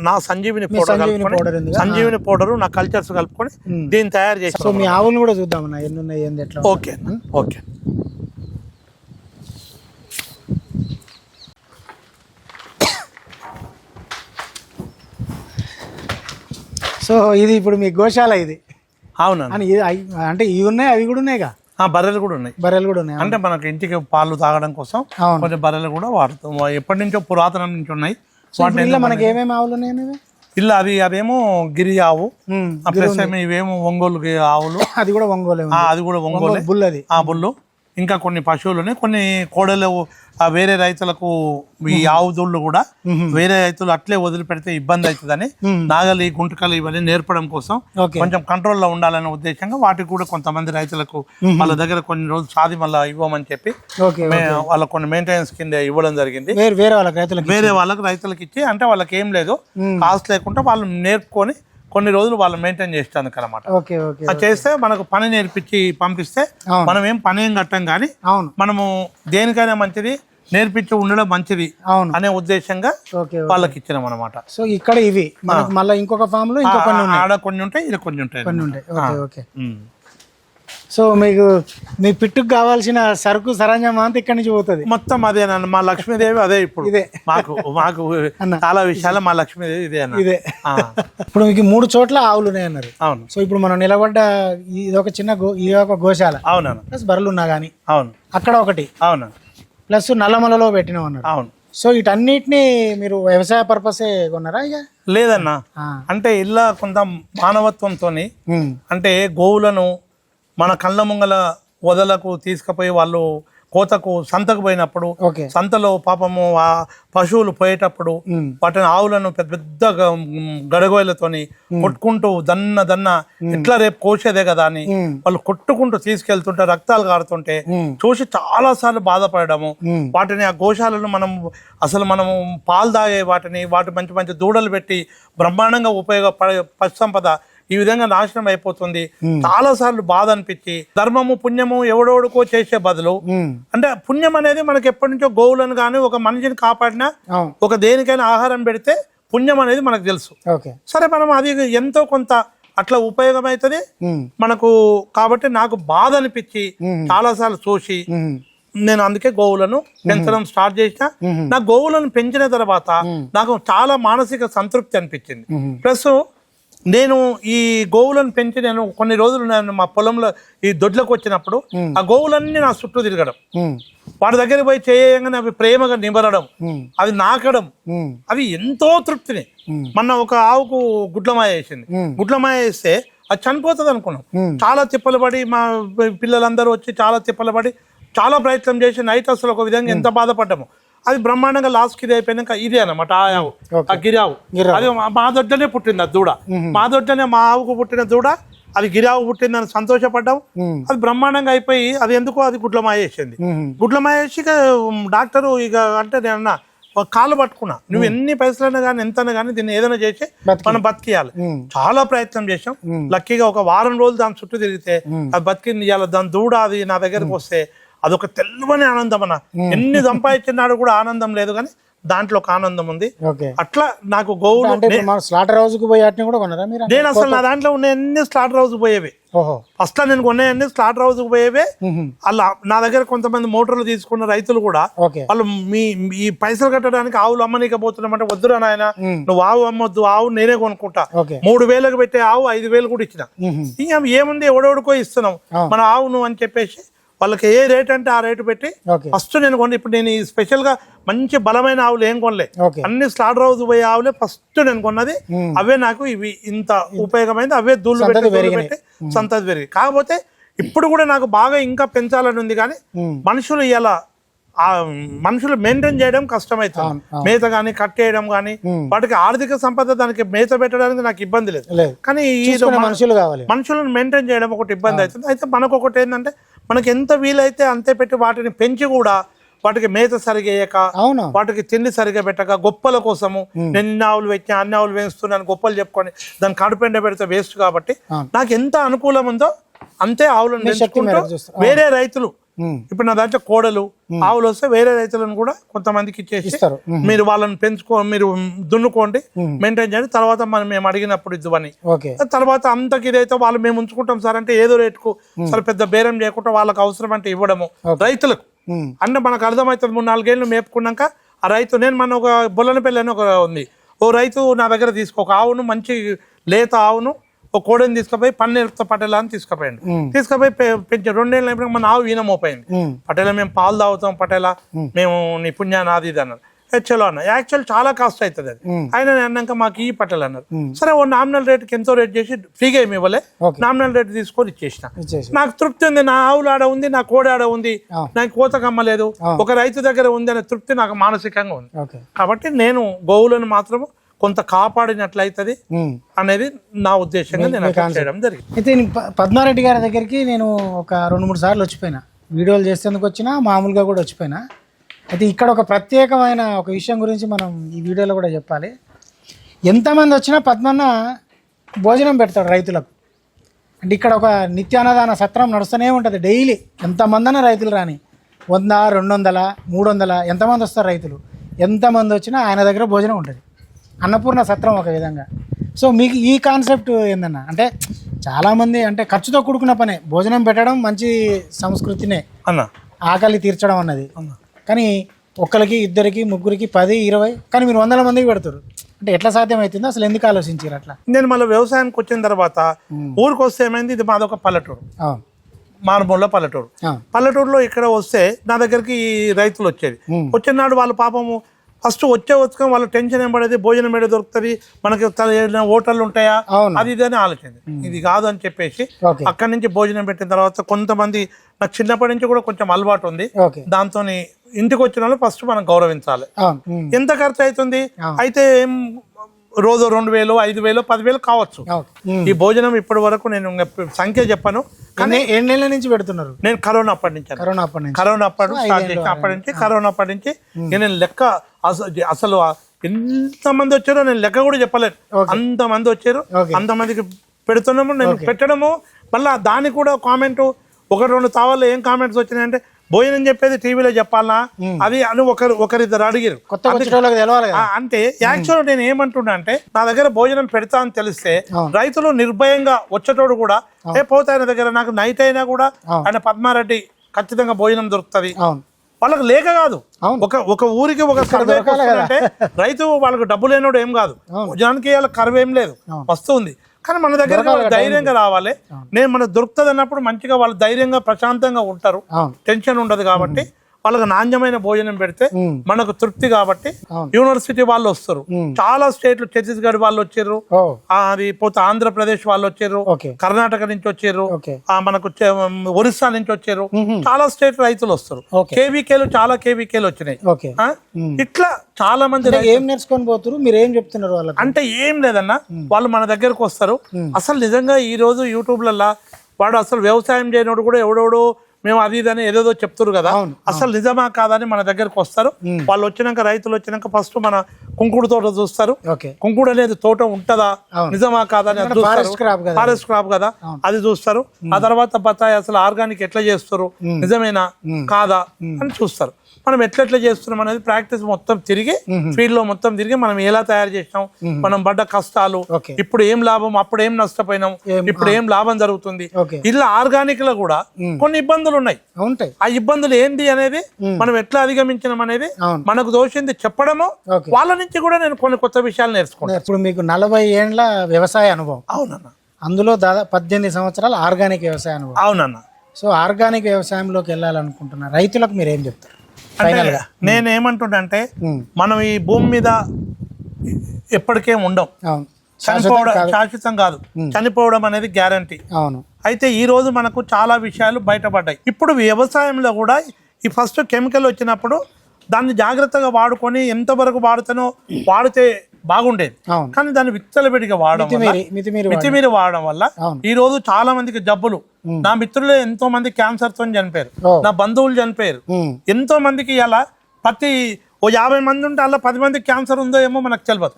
నా సంజీవిని పౌడర్ నా కల్చర్స్ కలుపుకొని దీన్ని తయారు చేసి, సో మీ ఆవులను కూడా చూద్దాం ఎన్ని ఉన్నాయి ఏంది ఎట్లా. ఓకే. సో ఇది ఇప్పుడు మీ గోశాల ఇది? అవునా. అంటే ఇవి ఉన్నాయి, అవి కూడా ఉన్నాయిగా? బర్రెలు కూడా ఉన్నాయి. అంటే మనకి ఇంటికి పాలు తాగడం కోసం కొంచెం బర్రెలు కూడా వాడుతాం. ఎప్పటి నుంచో పురాతనం నుంచి ఉన్నాయి. మనకి ఏమేమి ఆవులు ఉన్నాయి? ఇలా అదేమో గిరి ఆవు, ప్లస్ ఇవేమో ఒంగోలు ఆవులు, అది కూడా ఒంగోలు బుల్లు. ఇంకా కొన్ని పశువులు, కొన్ని కోడలు వేరే రైతులకు ఈ ఆవు దూళ్ళు కూడా వేరే రైతులు అట్లే వదిలిపెడితే ఇబ్బంది అవుతుందని నాగలి గుంటకలు ఇవన్నీ నేర్పడం కోసం కొంచెం కంట్రోల్లో ఉండాలనే ఉద్దేశంగా వాటికి కూడా కొంతమంది రైతులకు వాళ్ళ దగ్గర కొన్ని రోజులు సాది మళ్ళీ ఇవ్వమని చెప్పి వాళ్ళకి కొన్ని మెయింటెనెన్స్ కింద ఇవ్వడం జరిగింది. వేరే వాళ్ళకి రైతులకు ఇచ్చి, అంటే వాళ్ళకి ఏం లేదు కాస్ట్ లేకుండా వాళ్ళు నేర్పుకొని కొన్ని రోజులు వాళ్ళు మెయింటైన్ చేస్తానికి అనమాట. అది చేస్తే మనకు పని నేర్పించి పంపిస్తే మనం ఏం పని ఏం కట్టాం, కానీ మనము దేనికైనా మంచిది నేర్పించి ఉండడం మంచిది అనే ఉద్దేశంగా వాళ్ళకి ఇచ్చినాం అనమాట. సో ఇక్కడ ఇవి మళ్ళీ ఇంకొక ఫామ్ లో ఆడ కొన్ని ఉంటాయి, ఇది కొన్ని ఉంటాయి. సో మీకు మీ పిట్టుకు కావాల్సిన సరుకు సరంజామా అంతా ఇక్కడి నుంచి పోతుంది మొత్తం. అదేనన్న మా లక్ష్మీదేవి అదే. ఇప్పుడు మాకు చాలా విషయాలు మా లక్ష్మీదేవి ఇదే. ఇప్పుడు మీకు 3 చోట్ల ఆవులు ఉన్నాయి అన్నారు. అవును. సో ఇప్పుడు మనం నిలబడ్డ ఇదొక చిన్న ఇదొక గోశాల. అవునా. ప్లస్ బర్రెలు ఉన్నా గానీ అక్కడ ఒకటి. అవునా. ప్లస్ నల్లమలలో పెట్టినాం అన్నారు. అవును. సో వీటన్నిటిని మీరు వ్యవసాయ పర్పసే కొన్నారా? ఇక లేదన్నా, అంటే ఇలా కొంత మానవత్వంతో, అంటే గోవులను మన కళ్ళ ముంగల వదలకు తీసుకుపోయి వాళ్ళు కోతకు సంతకు పోయినప్పుడు ఓకే సంతలో పాపము ఆ పశువులు పోయేటప్పుడు వాటిని ఆవులను పెద్ద పెద్ద గడగోయలతోని కొట్టుకుంటూ దన్న ఎట్లా రేపు కోసేదే కదా అని వాళ్ళు కొట్టుకుంటూ తీసుకెళ్తుంటే రక్తాలు కారుతుంటే చూసి చాలా సార్లు బాధపడము. వాటిని ఆ గోశాలను మనము పాలు తాగే వాటి మంచి మంచి దూడలు పెట్టి బ్రహ్మాండంగా ఉపయోగపడే పశు సంపద ఈ విధంగా నాశనం అయిపోతుంది. చాలా సార్లు బాధ అనిపించి ధర్మము పుణ్యము ఎవడోడుకో చేసే బదులు అంటే పుణ్యం అనేది మనకి ఎప్పటి నుంచో గోవులను కానీ ఒక మనిషిని కాపాడినా ఒక దేనికైనా ఆహారం పెడితే పుణ్యం అనేది మనకు తెలుసు. సరే మనం అది ఎంతో కొంత అట్లా ఉపయోగం అవుతుంది మనకు. కాబట్టి నాకు బాధ అనిపించి చాలా సార్లు చూసి నేను అందుకే గోవులను పెంచడం స్టార్ట్ చేసిన. నా గోవులను పెంచిన తర్వాత నాకు చాలా మానసిక సంతృప్తి అనిపించింది. ప్లస్ నేను ఈ గోవులను పెంచి నేను కొన్ని రోజులు నేను మా పొలంలో ఈ దొడ్లకు వచ్చినప్పుడు ఆ గోవులన్నీ నా చుట్టూ తిరగడం, వాటి దగ్గరికి పోయి చేయగానే అవి ప్రేమగా నిబరడం, అవి నాకడం, అవి ఎంతో తృప్తిని. మొన్న ఒక ఆవుకు గుడ్లమాయ వేసింది. గుడ్లమాయ వేస్తే అది చనిపోతుంది అనుకున్నాం. చాలా తిప్పలు పడి మా పిల్లలందరూ వచ్చి చాలా తిప్పలు పడి చాలా ప్రయత్నం చేసి నైట్ అసలు ఒక విధంగా ఎంత బాధపడ్డాము. అది బ్రహ్మాండంగా లాస్ట్కి ఇది అయిపోయినాక ఇదే అన్నమాట ఆ ఆవు, ఆ గిరావు. అది మా దొడ్డనే పుట్టింది ఆ దూడ. మా దొడ్డనే మా ఆవుకు పుట్టిన దూడ అది గిరావు పుట్టిందని సంతోషపడ్డాం. అది బ్రహ్మాండంగా అయిపోయి అది ఎందుకో అది గుడ్లమాయ వేసింది. గుడ్లమాయ వేసి ఇక డాక్టరు ఇక అంటే నేను కాళ్ళు పట్టుకున్నా, నువ్వు ఎన్ని పైసలైనా కానీ ఎంతైనా కానీ దీన్ని ఏదైనా చేసి మనం బతికియాలి. చాలా ప్రయత్నం చేసాం. లక్కీగా ఒక వారం రోజులు దాని చుట్టూ తిరిగితే అది బతికింది. ఇవాళ దాని దూడ అది నా దగ్గరకు వస్తే అదొక తెల్వని ఆనందం అన్న. ఎన్ని సంపాదించినాడు కూడా ఆనందం లేదు, కానీ దాంట్లో ఒక ఆనందం ఉంది. అట్లా నాకు గోవులు స్లాటర్ హౌస్ కు పోయి కూడా కొన్నారా మీరు? నేను అసలు నా దాంట్లో ఉన్న ఎన్ని స్లాటర్ హౌస్ పోయేవి. ఫస్ట్ లో నేను కొన్నాయన్ని స్లాటర్ హౌస్ పోయేవే. అలా నా దగ్గర కొంతమంది మోటార్లు తీసుకున్న రైతులు కూడా వాళ్ళు ఈ పైసలు కట్టడానికి ఆవులు అమ్మనీకపోతున్నామంటే వద్దురా నాయన నువ్వు ఆవు అమ్మొద్దు, ఆవు నేనే కొనుక్కుంటా. 3,000కు పెట్టే ఆవు 5,000 కూడా ఇచ్చిన. ఇంకా ఏముంది ఎవడెవడికో ఇస్తున్నాం మన ఆవును అని చెప్పేసి వాళ్ళకి ఏ రేట్ అంటే ఆ రేటు పెట్టి ఫస్ట్ నేను కొన్న. ఇప్పుడు నేను స్పెషల్ గా మంచి బలమైన ఆవులు ఏం కొనలే, అన్ని స్లాటర్ హౌస్ పోయే ఆవులే ఫస్ట్ నేను కొన్నది. అవే నాకు ఇవి ఇంత ఉపయోగమైంది. అవే దూళ్ళు పెట్టి సంతతి పెరిగి. కాకపోతే ఇప్పుడు కూడా నాకు బాగా ఇంకా పెంచాలని ఉంది, కానీ మనుషులు ఇలా మనుషులు మెయింటైన్ చేయడం కష్టమవుతుంది. మేత గానీ కట్టేయడం గానీ వాటికి ఆర్థిక సంపద దానికి మేత పెట్టడానికి నాకు ఇబ్బంది లేదు, కానీ మనుషులను మెయింటైన్ చేయడం ఒకటి ఇబ్బంది అవుతుంది. అయితే మనకు ఒకటి ఏంటంటే మనకి ఎంత వీలైతే అంతే పెట్టి వాటిని పెంచి కూడా వాటికి మేత సరిగేయక వాటికి తిండి సరిగా పెట్టక గొప్పల కోసము నేను ఇన్ని ఆవులు పెట్టినా అన్ని ఆవులు వేస్తున్నాను గొప్పలు చెప్పుకొని దాన్ని కడుపెండ పెడితే వేస్ట్. కాబట్టి నాకు ఎంత అనుకూలం ఉందో అంతే ఆవులను పెంచుకుంటూ వేరే రైతులు ఇప్పుడు నా దాంట్లో కోడలు ఆవులు వస్తే వేరే రైతులను కూడా కొంతమందికి ఇచ్చేసి మీరు వాళ్ళని మీరు దున్నుకోండి, మెయింటైన్ చేయండి, తర్వాత మేము అడిగినప్పుడు ఇద్దువని. తర్వాత అంతకి ఇదైతే వాళ్ళు మేము ఉంచుకుంటాం సార్ అంటే ఏదో రేటుకు సరే పెద్ద బేరం చేయకుండా వాళ్ళకి అవసరం అంటే ఇవ్వడము రైతులకు అంటే మనకు అర్థమవుతుంది. 3-4 ఏళ్ళు మేపుకున్నాక ఆ రైతు నేను మన ఒక బొల్లనపల్లి అని ఒక ఉంది, ఓ రైతు నా దగ్గర ఒక ఆవును మంచి లేత ఆవును ఒక కోడని తీసుకుపోయి పన్నీరుతో పటేలా అని తీసుకుపోయి పెంచి 2 ఏళ్ళు అయిపోయినా మన ఆవు ఈనమోపోయింది. పటేలా మేము పాలు తాగుతాం పటేలా, మేము నీ పుణ్యాన్ని అది ఇది అన్నారు. చలో అన్న యాక్చువల్ చాలా కాస్ట్ అవుతుంది అది. ఆయన అన్నాక మాకు ఈ పట్టెలు అన్నారు. సరే ఓ నామినల్ రేట్కి ఎంతో రేట్ చేసి ఫ్రీగా ఏమి ఇవ్వలే, నామినల్ రేట్ తీసుకొని ఇచ్చేసిన. నాకు తృప్తి ఉంది, నా ఆవులు ఆడ ఉంది, నా కోడి ఆడ ఉంది, నాకు కోతకు అమ్మలేదు, ఒక రైతు దగ్గర ఉంది అనే తృప్తి నాకు మానసికంగా ఉంది. కాబట్టి నేను గోవులను మాత్రం కొంత కాపాడినట్లయితుంది అనేది నా ఉద్దేశంగా నేను చేయడం జరిగింది. అయితే పద్మారెడ్డి గారి దగ్గరికి నేను ఒక 2-3 సార్లు వచ్చిపోయినా, వీడియోలు చేసేందుకు వచ్చినా మామూలుగా కూడా వచ్చిపోయినా. అయితే ఇక్కడ ఒక ప్రత్యేకమైన ఒక విషయం గురించి మనం ఈ వీడియోలో కూడా చెప్పాలి. ఎంతమంది వచ్చినా పద్మన్న భోజనం పెడతాడు రైతులకు. అంటే ఇక్కడ ఒక నిత్యాన్నదాన సత్రం నడుస్తూనే ఉంటుంది డైలీ. ఎంతమంది రైతులు రాని 100, 200, 300 ఎంతమంది వస్తారు రైతులు, ఎంతమంది వచ్చినా ఆయన దగ్గర భోజనం ఉంటుంది. అన్నపూర్ణ సత్రం ఒక విధంగా. సో మీకు ఈ కాన్సెప్ట్ ఏందన్న అంటే చాలామంది అంటే ఖర్చుతో కూడుకున్న పనే భోజనం పెట్టడం, మంచి సంస్కృతినే అన్న ఆకలి తీర్చడం అన్నది. కానీ ఒక్కరికి, ఇద్దరికి, ముగ్గురికి, 10, 20 కానీ మీరు 100 మందికి పెడతారు. అంటే ఎట్లా సాధ్యమవుతుందో అసలు ఎందుకు ఆలోచించారు అట్లా? నేను మళ్ళీ వ్యవసాయానికి వచ్చిన తర్వాత ఊరికి వస్తే ఏమైంది, ఇది మాదొక పల్లెటూరు, మారుమూల పల్లెటూరులో ఇక్కడ వస్తే నా దగ్గరికి రైతులు వచ్చేది. వచ్చిన నాడు వాళ్ళ పాపము ఫస్ట్ వచ్చే వాళ్ళ టెన్షన్ ఏం పడేది, భోజనం ఏడ దొరుకుతుంది, మనకి హోటళ్ళు ఉంటాయా, అది ఇది అని ఆలోచన. ఇది కాదు అని చెప్పేసి అక్కడి నుంచి భోజనం పెట్టిన తర్వాత కొంతమంది, నాకు చిన్నప్పటి నుంచి కూడా కొంచెం అలవాటు ఉంది, దాంతో ఇంటికి వచ్చిన వాళ్ళు ఫస్ట్ మనం గౌరవించాలి. ఎంత ఖర్చు అవుతుంది అయితే ఏం రోజు 2,000, 5,000, 10,000 కావచ్చు. ఈ భోజనం ఇప్పటి వరకు నేను సంఖ్య చెప్పను, కానీ 7 నెలల నుంచి పెడుతున్నారు. నేను కరోనా అప్పటి నుంచి కరోనా అప్పటి నుంచి నేను లెక్క అసలు ఎంతమంది వచ్చారో నేను లెక్క కూడా చెప్పలేదు. అంతమంది వచ్చారు, అంతమందికి పెడుతున్నాము. నేను పెట్టడము మళ్ళీ దానికి కూడా కామెంట్ 1-2 తావాళ్ళు ఏం కామెంట్స్ వచ్చినాయంటే, భోజనం చెప్పేది టీవీలో చెప్పాలనా అది అని ఒకరిద్దరు అడిగారు. అంటే యాక్చువల్ నేను ఏమంటున్నా అంటే, నా దగ్గర భోజనం పెడతా అని తెలిస్తే రైతులు నిర్భయంగా వచ్చేటోడు కూడా పోతే ఆయన దగ్గర నాకు నైట్ అయినా కూడా ఆయన పద్మారెడ్డి ఖచ్చితంగా భోజనం దొరుకుతుంది. వాళ్ళకి లేక కాదు, ఒక ఊరికి ఒక కరువు అంటే రైతు వాళ్ళకి డబ్బు లేనోడు ఏం కాదు, భోజనానికి వాళ్ళకి కరువు ఏం లేదు, వస్తుంది. కానీ మన దగ్గర ధైర్యంగా రావాలి. నేను మనకు దొరుకుతుంది అన్నప్పుడు మంచిగా వాళ్ళు ధైర్యంగా ప్రశాంతంగా ఉంటారు, టెన్షన్ ఉండదు. కాబట్టి వాళ్ళకి నాణ్యమైన భోజనం పెడితే మనకు తృప్తి. కాబట్టి యూనివర్సిటీ వాళ్ళు వస్తారు, చాలా స్టేట్లు, ఛత్తీస్గఢ్ వాళ్ళు వచ్చారు, అది పోతే ఆంధ్రప్రదేశ్ వాళ్ళు వచ్చారు, కర్ణాటక నుంచి వచ్చారు, మనకు ఒరిస్సా నుంచి వచ్చారు, చాలా స్టేట్ రైతులు వస్తారు. కేవీకేలు చాలా కేవీకేలు వచ్చినాయి. ఇట్లా చాలా మంది ఏం నేర్చుకొని పోతారు, మీరు ఏం చెప్తున్నారు వాళ్ళకి అంటే ఏం లేదన్నా, వాళ్ళు మన దగ్గరకు వస్తారు. అసలు నిజంగా ఈ రోజు యూట్యూబ్లలో వాడు అసలు వ్యవసాయం చేయనోడు కూడా ఎవడెవడో మేము అది ఇదని ఏదేదో చెప్తారు కదా, అసలు నిజమా కాదని మన దగ్గరకు వస్తారు. వాళ్ళు వచ్చినాక, రైతులు వచ్చినాక ఫస్ట్ మన కుంకుడు తోట చూస్తారు. కుంకుడు అనేది తోట ఉంటదా, నిజమా కాదని ఫారెస్ట్ క్రాప్ కదా, అది చూస్తారు. ఆ తర్వాత బత్తాయి అసలు ఆర్గానిక్ ఎట్లా చేస్తారు, నిజమేనా కాదా అని చూస్తారు. మనం ఎట్లెట్లా చేస్తున్నాం అనేది ప్రాక్టీస్ మొత్తం తిరిగి, ఫీల్డ్ లో మొత్తం తిరిగి మనం ఎలా తయారు చేసినాం, మనం పడ్డ కష్టాలు, ఇప్పుడు ఏం లాభం, అప్పుడు ఏం నష్టపోయినాం, ఇప్పుడు ఏం లాభం జరుగుతుంది. ఇలా ఆర్గానిక్ లో కూడా కొన్ని ఇబ్బందులు ఉన్నాయి. ఆ ఇబ్బందులు ఏంది అనేది మనం ఎట్లా అధిగమించడం అనేది మనకు దోషింది చెప్పడము. వాళ్ళ నుంచి కూడా నేను కొన్ని కొత్త విషయాలు నేర్చుకున్నాను. ఇప్పుడు మీకు 40 ఏండ్ల వ్యవసాయ అనుభవం. అవునన్న. అందులో దాదాపు 18 సంవత్సరాలు ఆర్గానిక్ వ్యవసాయ అనుభవం. అవునన్న. సో ఆర్గానిక్ వ్యవసాయంలోకి వెళ్ళాలనుకుంటున్న రైతులకు మీరు ఏం చెప్తారు? నేనేమంటున్నా అంటే, మనం ఈ భూమి మీద ఎప్పటికేం ఉండం, చనిపోవడం శాశ్వతం కాదు, చనిపోవడం అనేది గ్యారంటీ. అయితే ఈ రోజు మనకు చాలా విషయాలు బయటపడ్డాయి. ఇప్పుడు వ్యవసాయంలో కూడా ఈ ఫస్ట్ కెమికల్ వచ్చినప్పుడు దాన్ని జాగ్రత్తగా వాడుకొని ఎంతవరకు వాడితే బాగుండేది. కానీ దాన్ని విచ్చలవిడిగా మితిమీరి వాడడం వల్ల ఈ రోజు చాలా మందికి జబ్బులు. నా మిత్రులే ఎంతో మంది క్యాన్సర్ తో చనిపోయారు, నా బంధువులు చనిపోయారు. ఎంతో మందికి ఇలా ప్రతి 50 మంది ఉంటే అలా 10 మందికి క్యాన్సర్ ఉందో ఏమో మనకు తెలియదు.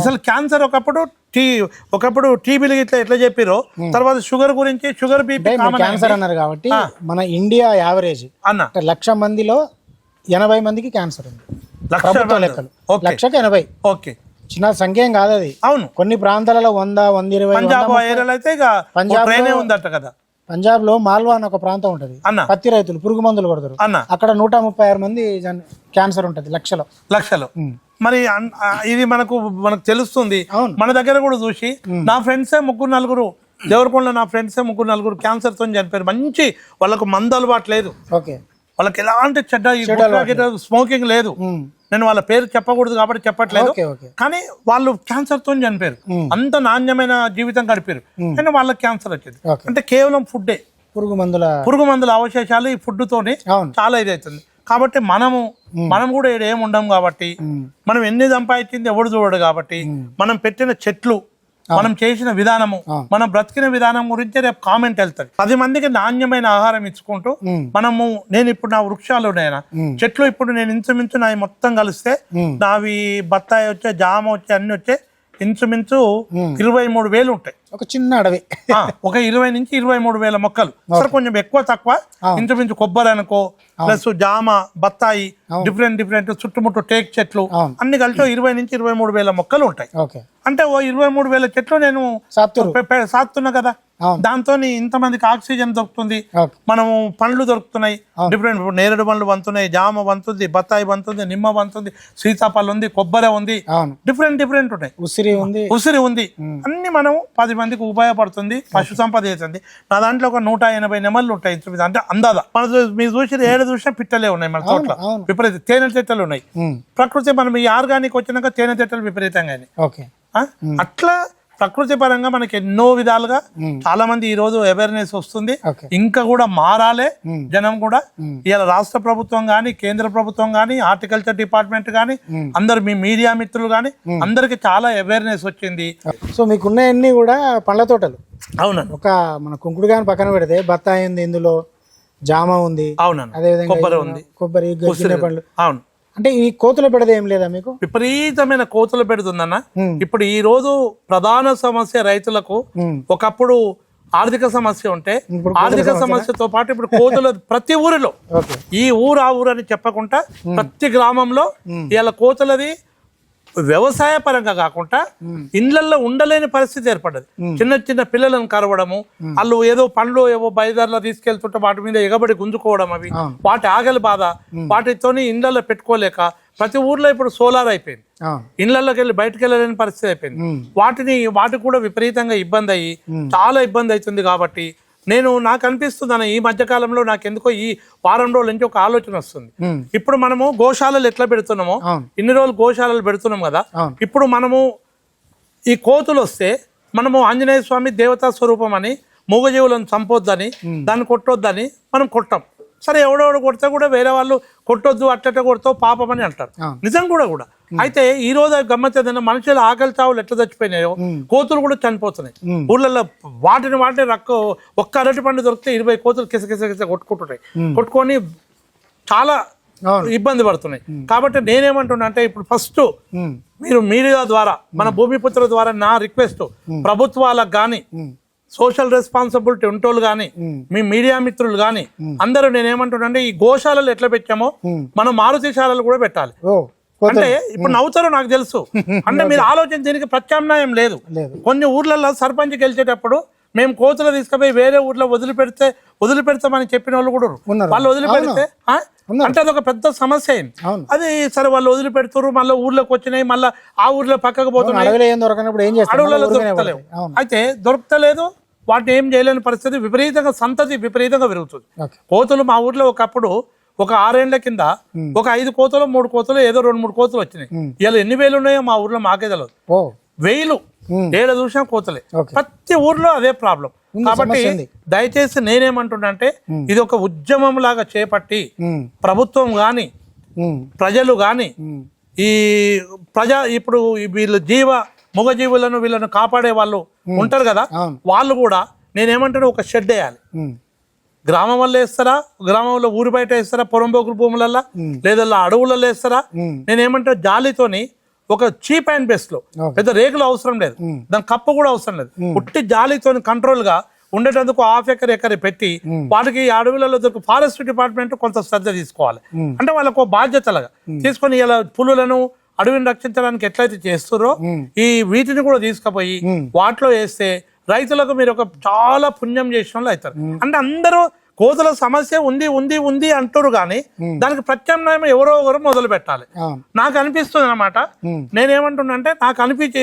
అసలు క్యాన్సర్ ఒకప్పుడు టీబీలు ఇట్లా ఎట్లా చెప్పారో, తర్వాత షుగర్ గురించి, షుగర్ బీపీ క్యాన్సర్ అన్నారు. కాబట్టి మన ఇండియా యావరేజ్ అన్న 1,00,000 మందిలో 80 మందికి క్యాన్సర్ ఉంది. లెక్కలు 1,80,000. ఓకే, చిన్న సంఖ్య ఏం కాదు అది. అవును, కొన్ని ప్రాంతాలలో 100-120. పంజాబ్ లో మాల్వా అని ఒక ప్రాంతం ఉంటది, పత్తి రైతులు పురుగు మందులు కొడతారు. అక్కడ 136 మంది క్యాన్సర్ ఉంటది లక్షలు. మరి ఇది మనకు తెలుస్తుంది. మన దగ్గర కూడా చూసి నా ఫ్రెండ్సే 3-4 దేవరకొండలో నా ఫ్రెండ్సే 3-4 క్యాన్సర్ తో చనిపోయారు. మంచి వాళ్ళకు మందు అలవాటు లేదు, వాళ్ళకి ఎలాంటి చెడ్డ స్మోకింగ్ లేదు. నేను వాళ్ళ పేరు చెప్పకూడదు కాబట్టి చెప్పట్లేదు, కానీ వాళ్ళు క్యాన్సర్ తో చనిపోయారు. అంత నాణ్యమైన జీవితం గడిపారు, కానీ వాళ్ళకి క్యాన్సర్ వచ్చింది. అంటే కేవలం ఫుడ్డే, పురుగు మందుల అవశేషాలు ఈ ఫుడ్ తోనే చాలా ఇదవుతుంది. కాబట్టి మనం కూడా ఇక్కడ ఏమి ఉండం కాబట్టి, మనం ఎన్ని సంపాదించింది ఎవడు చూడడు కాబట్టి, మనం పెట్టిన చెట్లు, మనం చేసిన విధానము, మనం బ్రతికిన విధానం గురించి రేపు కామెంట్ వెళ్తారు. 10 మందికి నాణ్యమైన ఆహారం ఇచ్చుకుంటూ నేను ఇప్పుడు నా వృక్షాలు ఉన్నాయన చెట్లు, ఇప్పుడు నేను ఇంచుమించు నా మొత్తం కలిస్తే నావి బత్తాయి వచ్చే, జామ వచ్చే, అన్ని వచ్చే ఇంచుమించు 23,000 ఉంటాయి. ఒక చిన్న అడవి, ఒక 20 నుంచి 23,000 మొక్కలు. సరే కొంచెం ఎక్కువ తక్కువ, ఇంచుమించు కొబ్బరి అనుకో, ప్లస్ జామ, బత్తాయి, డిఫరెంట్ చుట్టుముట్టు టేక్ చెట్లు అన్ని కలిసి 20 నుంచి 23,000 మొక్కలు ఉంటాయి. అంటే ఓ 23,000 చెట్లు నేను సాతున్నా కదా. అవును. దాంతో ఇంతమందికి ఆక్సిజన్ దొరుకుతుంది, ఓకే. మనము పండ్లు దొరుకుతున్నాయి, డిఫరెంట్ నేరేడు పండ్లు వంతున్నాయి, జామ వంతుంది, బత్తాయి వంతుంది, నిమ్మ వంతుంది, సీతాఫలం ఉంది, కొబ్బరి ఉంది, అవును. డిఫరెంట్ ఉంటాయి, ఉసిరి ఉంది. ఉసిరి ఉంది. అన్ని మనం 10 మందికి ఉపయోగపడుతుంది, పశు సంపద అవుతుంది. నా దాంట్లో ఒక 180 నెమళ్ళు ఉంటాయి, అంటే అందాదా. మీరు చూసి ఏడు చూసినా పిట్టలే ఉన్నాయి మన తోటలో, అవును. విపరీత తేనె చెట్టలు ఉన్నాయి. ఉమ్. ప్రకృతి మనం ఈ ఆర్గానిక్ వచ్చినాక తేనె చెట్టలు విపరీతంగా ఓకే. అట్లా ప్రకృతి పరంగా మనకి ఎన్నో విధాలుగా చాలా మంది ఈ రోజు అవేర్నెస్ వస్తుంది. ఓకే. ఇంకా కూడా మారాలే జనం కూడా. ఇలా రాష్ట్ర ప్రభుత్వం గాని, కేంద్ర ప్రభుత్వం గాని, హార్టికల్చర్ డిపార్ట్మెంట్ గాని, అందరు మీ మీడియా మిత్రులు గాని అందరికి చాలా అవేర్నెస్ వచ్చింది. సో మీకున్నవన్నీ కూడా పండ్ల తోటలు. అవునండి. ఒక మన కుంకుడు గాని పక్కన పెడితే బత్తాయి ఉంది, ఇందులో జామ ఉంది, అవునండి, అదేవిధంగా కొబ్బరి ఉంది, కొబ్బరి, గిన్నె పండ్లు. అవును. అంటే ఈ కోతుల పెడద ఏం లేదా మీకు? విపరీతమైన కోతులు పెడుతుందన్న. ఇప్పుడు ఈ రోజు ప్రధాన సమస్య రైతులకు, ఒకప్పుడు ఆర్థిక సమస్య ఉంటే ఆర్థిక సమస్యతో పాటు ఇప్పుడు కోతులు ప్రతి ఊరిలో, ఈ ఊరు ఆ ఊరు అని చెప్పకుండా ప్రతి గ్రామంలో ఇలా కోతులది వ్యవసాయ పరంగా కాకుండా ఇండ్లల్లో ఉండలేని పరిస్థితి ఏర్పడ్డది. చిన్న చిన్న పిల్లలను కరవడము, వాళ్ళు ఏదో పండ్లు ఏవో బయలుదారిలో తీసుకెళ్తుంటే వాటి మీద ఎగబడి గుంజుకోవడం, అవి వాటి ఆకలి బాధ, వాటితోని ఇండ్లలో పెట్టుకోలేక ప్రతి ఊర్లో ఇప్పుడు సోలార్ అయిపోయింది, ఇండ్లలోకి వెళ్ళి బయటకు వెళ్ళలేని పరిస్థితి అయిపోయింది. వాటికి కూడా విపరీతంగా ఇబ్బంది అయ్యి చాలా ఇబ్బంది అవుతుంది. కాబట్టి నాకు అనిపిస్తుంది ఈ మధ్యకాలంలో నాకు ఎందుకో ఈ వారం రోజుల నుంచి ఒక ఆలోచన వస్తుంది. ఇప్పుడు మనము గోశాలలు ఎట్లా పెడుతున్నామో, ఇన్ని రోజులు గోశాలలు పెడుతున్నాం కదా, ఇప్పుడు మనము ఈ కోతులు వస్తే మనము ఆంజనేయ స్వామి దేవతా స్వరూపం అని, మూగజీవులను చంపొద్దని, దాన్ని కొట్టొద్దని మనం కొట్టాం. సరే, ఎవడెవడు కొడితే కూడా వేరే వాళ్ళు కొట్టొద్దు, అట్లట్ట కొడతావు పాపం అని అంటారు. నిజం కూడా. అయితే ఈ రోజు గమ్మత్ ఏదైనా మనుషుల ఆకలి చావులు ఎట్లా చచ్చిపోయినాయో కోతులు కూడా చనిపోతున్నాయి ఊళ్ళల్లో. వాటిని ఒక్క అరటి పండు దొరికితే 20 కోతులు కిసకిస కొట్టుకుంటున్నాయి, కొట్టుకొని చాలా ఇబ్బంది పడుతున్నాయి. కాబట్టి నేనేమంటున్నా అంటే, ఇప్పుడు ఫస్ట్ మీరు మీడియా ద్వారా, మన భూమిపుత్ర ద్వారా నా రిక్వెస్ట్, ప్రభుత్వాలకు కానీ, సోషల్ రెస్పాన్సిబిలిటీ ఉంటోళ్ళు కానీ, మీ మీడియా మిత్రులు కానీ అందరూ నేనేమంటున్నా అంటే, ఈ గోశాలలు ఎట్లా పెట్టామో మనం మారుతిశాలలు కూడా పెట్టాలి. అంటే ఇప్పుడు నవ్వుతారో నాకు తెలుసు, అంటే మీరు ఆలోచన దీనికి ప్రత్యామ్నాయం లేదు. కొన్ని ఊర్లలో సర్పంచ్ గెలిచేటప్పుడు మేము కోతులు తీసుకుపోయి వేరే ఊర్లో వదిలిపెడతామని చెప్పిన వాళ్ళు కూడా వాళ్ళు వదిలిపెడితే అంటే అదొక పెద్ద సమస్య అయింది. అది సరే, వాళ్ళు వదిలిపెడుతున్నారు, మళ్ళీ ఊర్లోకి వచ్చినాయి, మళ్ళీ ఆ ఊర్లో పక్కకు పోతున్నాయి, అడవులలో దొరకలేవు. అయితే దొరకలేదు, వాటిని ఏం చేయలేని పరిస్థితి, సంతతి విపరీతంగా పెరుగుతుంది. కోతులు మా ఊర్లో ఒకప్పుడు ఒక 6 ఏళ్ల కింద ఒక 5 కోతులు 3 కోతులు ఏదో 2-3 కోతులు వచ్చినాయి. ఇలా ఎన్ని వేలు ఉన్నాయో మా ఊర్లో మాకే తెలియదు. 1000 ఏడ చూసినా కోతలే. ప్రతి ఊర్లో అదే ప్రాబ్లం. కాబట్టి దయచేసి నేనేమంటున్నా అంటే, ఇది ఒక ఉద్యమం లాగా చేపట్టి ప్రభుత్వం గాని, ప్రజలు గాని, ఈ ఇప్పుడు వీళ్ళు మూగజీవులను వీళ్ళను కాపాడే వాళ్ళు ఉంటారు కదా, వాళ్ళు కూడా నేనేమంటాను ఒక షెడ్ వేయాలి. గ్రామం వల్ల వేస్తారా, గ్రామంలో ఊరి బయట వేస్తారా, పొరంబోకుల భూములల్లా, లేదా అడవులలో వేస్తారా, నేనేమంటా జాలితోని ఒక చీప్ అండ్ బెస్ట్ లో, పెద్ద రేకులు అవసరం లేదు, దాని కప్పు కూడా అవసరం లేదు, ఉట్టి జాలితో కంట్రోల్ గా ఉండేటందుకు 1/2 ఎకర్ పెట్టి వాటికి అడవులలో దొరికి ఫారెస్ట్ డిపార్ట్మెంట్ కొంత శ్రద్ధ తీసుకోవాలి. అంటే వాళ్ళకు బాధ్యతలుగా తీసుకొని ఇలా పులులను, అడవిని రక్షించడానికి ఎట్లయితే చేస్తారో వీటిని కూడా తీసుకుపోయి వాటిలో వేస్తే రైతులకు మీరు ఒక చాలా పుణ్యం చేసిన వాళ్ళు అవుతారు. అంటే అందరూ కోతుల సమస్య ఉంది అంటారు కానీ దానికి ప్రత్యామ్నాయం ఎవరో ఒకరు మొదలు పెట్టాలి. నాకు అనిపిస్తుంది అన్నమాట. నేనేమంటున్నా అంటే, నాకు అనిపించే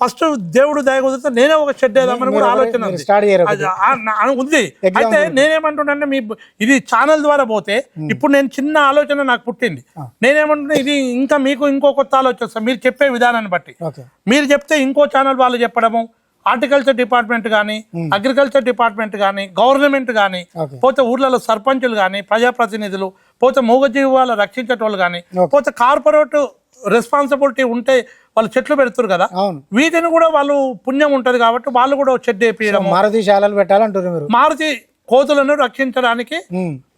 ఫస్ట్ దేవుడు దయ కుదిరితే నేనే ఒక షెడ్ వేద్దామని కూడా ఆలోచన ఉంది. అయితే నేనేమంటున్నా అంటే, ఇది ఛానల్ ద్వారా పోతే ఇప్పుడు నేను చిన్న ఆలోచన నాకు పుట్టింది. నేనేమంటున్నా, ఇది ఇంకా మీకు ఇంకో కొత్త ఆలోచన మీరు చెప్పే విధానాన్ని బట్టి, మీరు చెప్తే ఇంకో ఛానల్ వాళ్ళు చెప్పడము, హార్టికల్చర్ డిపార్ట్మెంట్ కానీ, అగ్రికల్చర్ డిపార్ట్మెంట్ కానీ, గవర్నమెంట్ కానీ, పోతే ఊర్లలో సర్పంచులు కానీ, ప్రజాప్రతినిధులు, పోతే మూగజీవాలు రక్షించేటోళ్ళు కానీ, పోతే కార్పొరేట్ రెస్పాన్సిబిలిటీ ఉంటే వాళ్ళు చెట్లు పెడుతురు కదా, వీటిని కూడా వాళ్ళు పుణ్యం ఉంటది కాబట్టి వాళ్ళు కూడా చెట్టు వేపించడం, మారుతిశాలలు పెట్టాలంటారు మీరు. మారుతి కోతులను రక్షించడానికి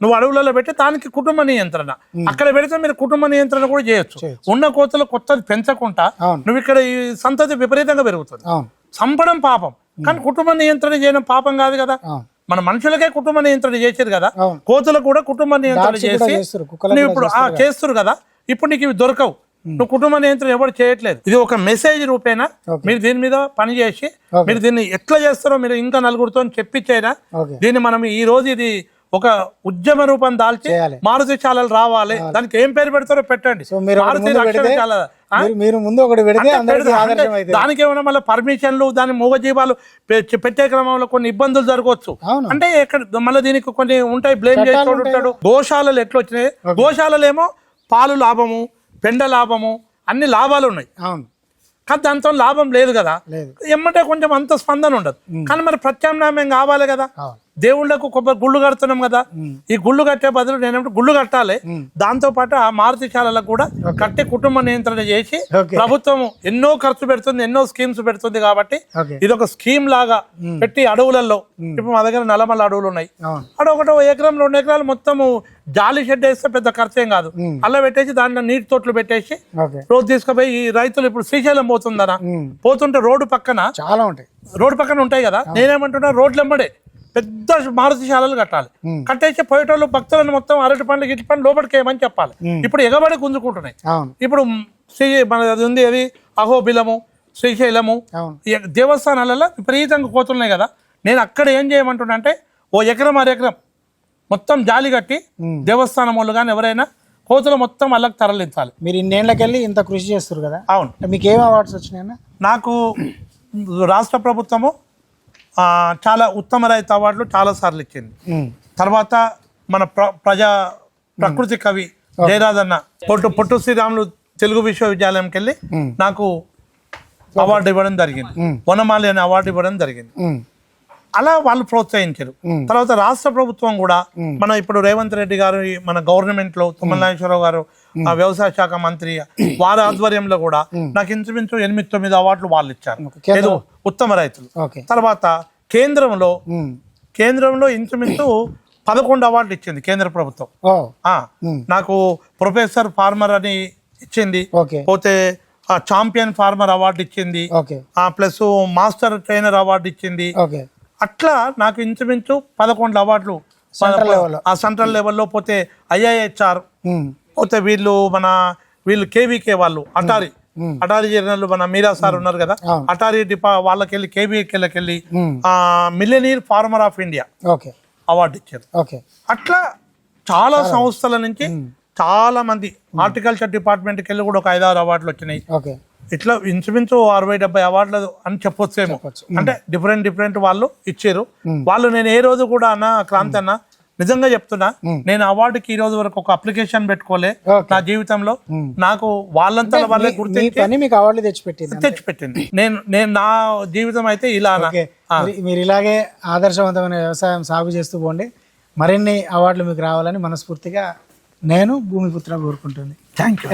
నువ్వు అడవులలో పెట్టి దానికి కుటుంబ నియంత్రణ అక్కడ పెడితే మీరు కుటుంబ నియంత్రణ కూడా చేయొచ్చు. ఉన్న కోతులు కొత్తది పెంచకుండా నువ్వు ఇక్కడ ఈ సంతతి విపరీతంగా పెరుగుతుంది. చంపడం పాపం, కానీ కుటుంబ నియంత్రణ చేయడం పాపం కాదు కదా. మన మనుషులకే కుటుంబ నియంత్రణ చేశారు కదా, కోతులకు కూడా కుటుంబ నియంత్రణ చేసి నువ్వు ఇప్పుడు చేస్తున్నారు కదా. ఇప్పుడు నీకు ఇవి దొరకవు, నువ్వు కుటుంబ నియంత్రణ ఎవరు చేయట్లేదు. ఇది ఒక మెసేజ్ రూపేనా మీరు దీని మీద పని చేసి మీరు దీన్ని ఎట్లా చేస్తారో మీరు ఇంకా నలుగురితో చెప్పించైనా దీన్ని మనం ఈ రోజు ఇది ఒక ఉద్యమ రూపం దాల్చి మారుతి చాలలు రావాలి. దానికి ఏం పేరు పెడతారో పెట్టండి. మీరు ముందు ఒకటి పెడితే దానికి ఏమైనా మళ్ళీ పర్మిషన్లు దాని మూగజీవాలు పెట్టే క్రమంలో కొన్ని ఇబ్బందులు జరగవచ్చు. అంటే ఎక్కడ మళ్ళీ దీనికి కొన్ని ఉంటాయి, బ్లేమ్ చేస్తూ ఉంటాడు. గోశాలలు ఎట్లా వచ్చినాయి, గోశాలలో ఏమో పాలు లాభము, పెండ లాభము, అన్ని లాభాలు ఉన్నాయి. కానీ దాంతో లాభం లేదు కదా, ఎమ్మటే కొంచెం అంత స్పందన ఉండదు. కానీ మరి ప్రత్యామ్నాయం కావాలి కదా. దేవుళ్లకు కొబ్బరి గుళ్ళు కడుతున్నాం కదా, ఈ గుళ్ళు కట్టే బదులు నేనేమిటి గుళ్ళు కట్టాలి. దాంతో పాటు ఆ మారుతిశాలకు కూడా కట్టి కుటుంబ నియంత్రణ చేసి ప్రభుత్వం ఎన్నో ఖర్చు పెడుతుంది, ఎన్నో స్కీమ్స్ పెడుతుంది. కాబట్టి ఇది ఒక స్కీమ్ లాగా పెట్టి అడవులలో, ఇప్పుడు మా దగ్గర నల్లమల్ల అడవులు ఉన్నాయి, అక్కడ 1 ఎకరం 2 ఎకరాలు మొత్తము జాలి షెడ్ వేస్తే పెద్ద ఖర్చు ఏం కాదు. అలా పెట్టేసి దాంట్లో నీటి తోటలు పెట్టేసి రోజు తీసుకుపోయి ఈ రైతులు ఇప్పుడు శ్రీశైలం పోతుందనా, పోతుంటే రోడ్డు పక్కన చాలా ఉంటాయి, రోడ్డు పక్కన ఉంటాయి కదా. నేనేమంటున్నా రోడ్లు వెంబడే పెద్ద మారుతిశాలలు కట్టాలి. కట్టేసి పోయేటోళ్ళు భక్తులను మొత్తం అరటి పండ్లు గిట్టి పండ్లు లోపలికి ఏమని చెప్పాలి. ఇప్పుడు ఎగబడి గుంజుకుంటున్నాయి. ఇప్పుడు మన అది ఉంది, అది అహోబిలము, శ్రీశైలము దేవస్థానాలలో విపరీతంగా కోతున్నాయి కదా. నేను అక్కడ ఏం చేయమంటున్నా అంటే 1 ఎకరం 1/2 ఎకరం మొత్తం జాలి కట్టి దేవస్థానం వాళ్ళు కానీ ఎవరైనా కోతులు మొత్తం అల్లకి తరలించాలి. మీరు ఇన్నేళ్ళకెళ్ళి ఇంత కృషి చేస్తారు కదా. అవును. మీకు ఏం అవార్డ్స్ వచ్చినాయన్నా? నాకు రాష్ట్ర ప్రభుత్వము చాలా ఉత్తమ రైతు అవార్డులు చాలా సార్లు ఇచ్చింది. తర్వాత మన ప్రకృతి కవి జయరాజన్న పొట్టు శ్రీరాములు తెలుగు విశ్వవిద్యాలయంకి వెళ్ళి నాకు అవార్డు ఇవ్వడం జరిగింది, వనమాలి అనే అవార్డు ఇవ్వడం జరిగింది. అలా వాళ్ళు ప్రోత్సహించారు. తర్వాత రాష్ట్ర ప్రభుత్వం కూడా మన ఇప్పుడు రేవంత్ రెడ్డి గారు మన గవర్నమెంట్ లో తుమ్మల నాగేశ్వరరావు గారు వ్యవసాయ శాఖ మంత్రి వారి ఆధ్వర్యంలో కూడా నాకు ఇంచుమించు 8-9 అవార్డులు వాళ్ళు ఇచ్చారు, ఉత్తమ రైతులు. తర్వాత కేంద్రంలో ఇంచుమించు 11 అవార్డులు ఇచ్చింది కేంద్ర ప్రభుత్వం. నాకు ప్రొఫెసర్ ఫార్మర్ అని ఇచ్చింది, పోతే ఛాంపియన్ ఫార్మర్ అవార్డు ఇచ్చింది, ప్లస్ మాస్టర్ ట్రైనర్ అవార్డు ఇచ్చింది. అట్లా నాకు ఇంచుమించు 11 అవార్డులు ఆ సెంట్రల్ లెవెల్లో. పోతే IIHR, పోతే వీళ్ళు KVK వాళ్ళు అటారీ జనరల్ మన మీరా సార్ ఉన్నారు కదా, అటారీ వాళ్ళకెళ్ళి KVKలకెళ్ళి millionaire farmer of India award ఇచ్చారు. అట్లా చాలా సంస్థల నుంచి చాలా మంది హార్టికల్చర్ డిపార్ట్మెంట్కి వెళ్ళి కూడా ఒక 5-6 అవార్డులు వచ్చినాయి. ఇట్లా ఇంచుమించు 60-70 అవార్డులు అని చెప్పొచ్చేమో. అంటే డిఫరెంట్ వాళ్ళు ఇచ్చారు వాళ్ళు. నేను ఏ రోజు కూడా అన్న క్రాంతి అన్న నిజంగా చెప్తున్నా, నేను అవార్డుకి ఈ రోజు వరకు ఒక అప్లికేషన్ పెట్టుకోలే నా జీవితంలో. నాకు వాళ్ళంతా వాళ్ళే గుర్తించి తెచ్చిపెట్టింది. నేను నా జీవితం అయితే ఇలా. మీరు ఇలాగే ఆదర్శవంతమైన వ్యవసాయం సాగు చేస్తూ పోండి, మరిన్ని అవార్డులు మీకు రావాలని మనస్ఫూర్తిగా నేను భూమిపుత్ర కోరుకుంటుంది. Thank you.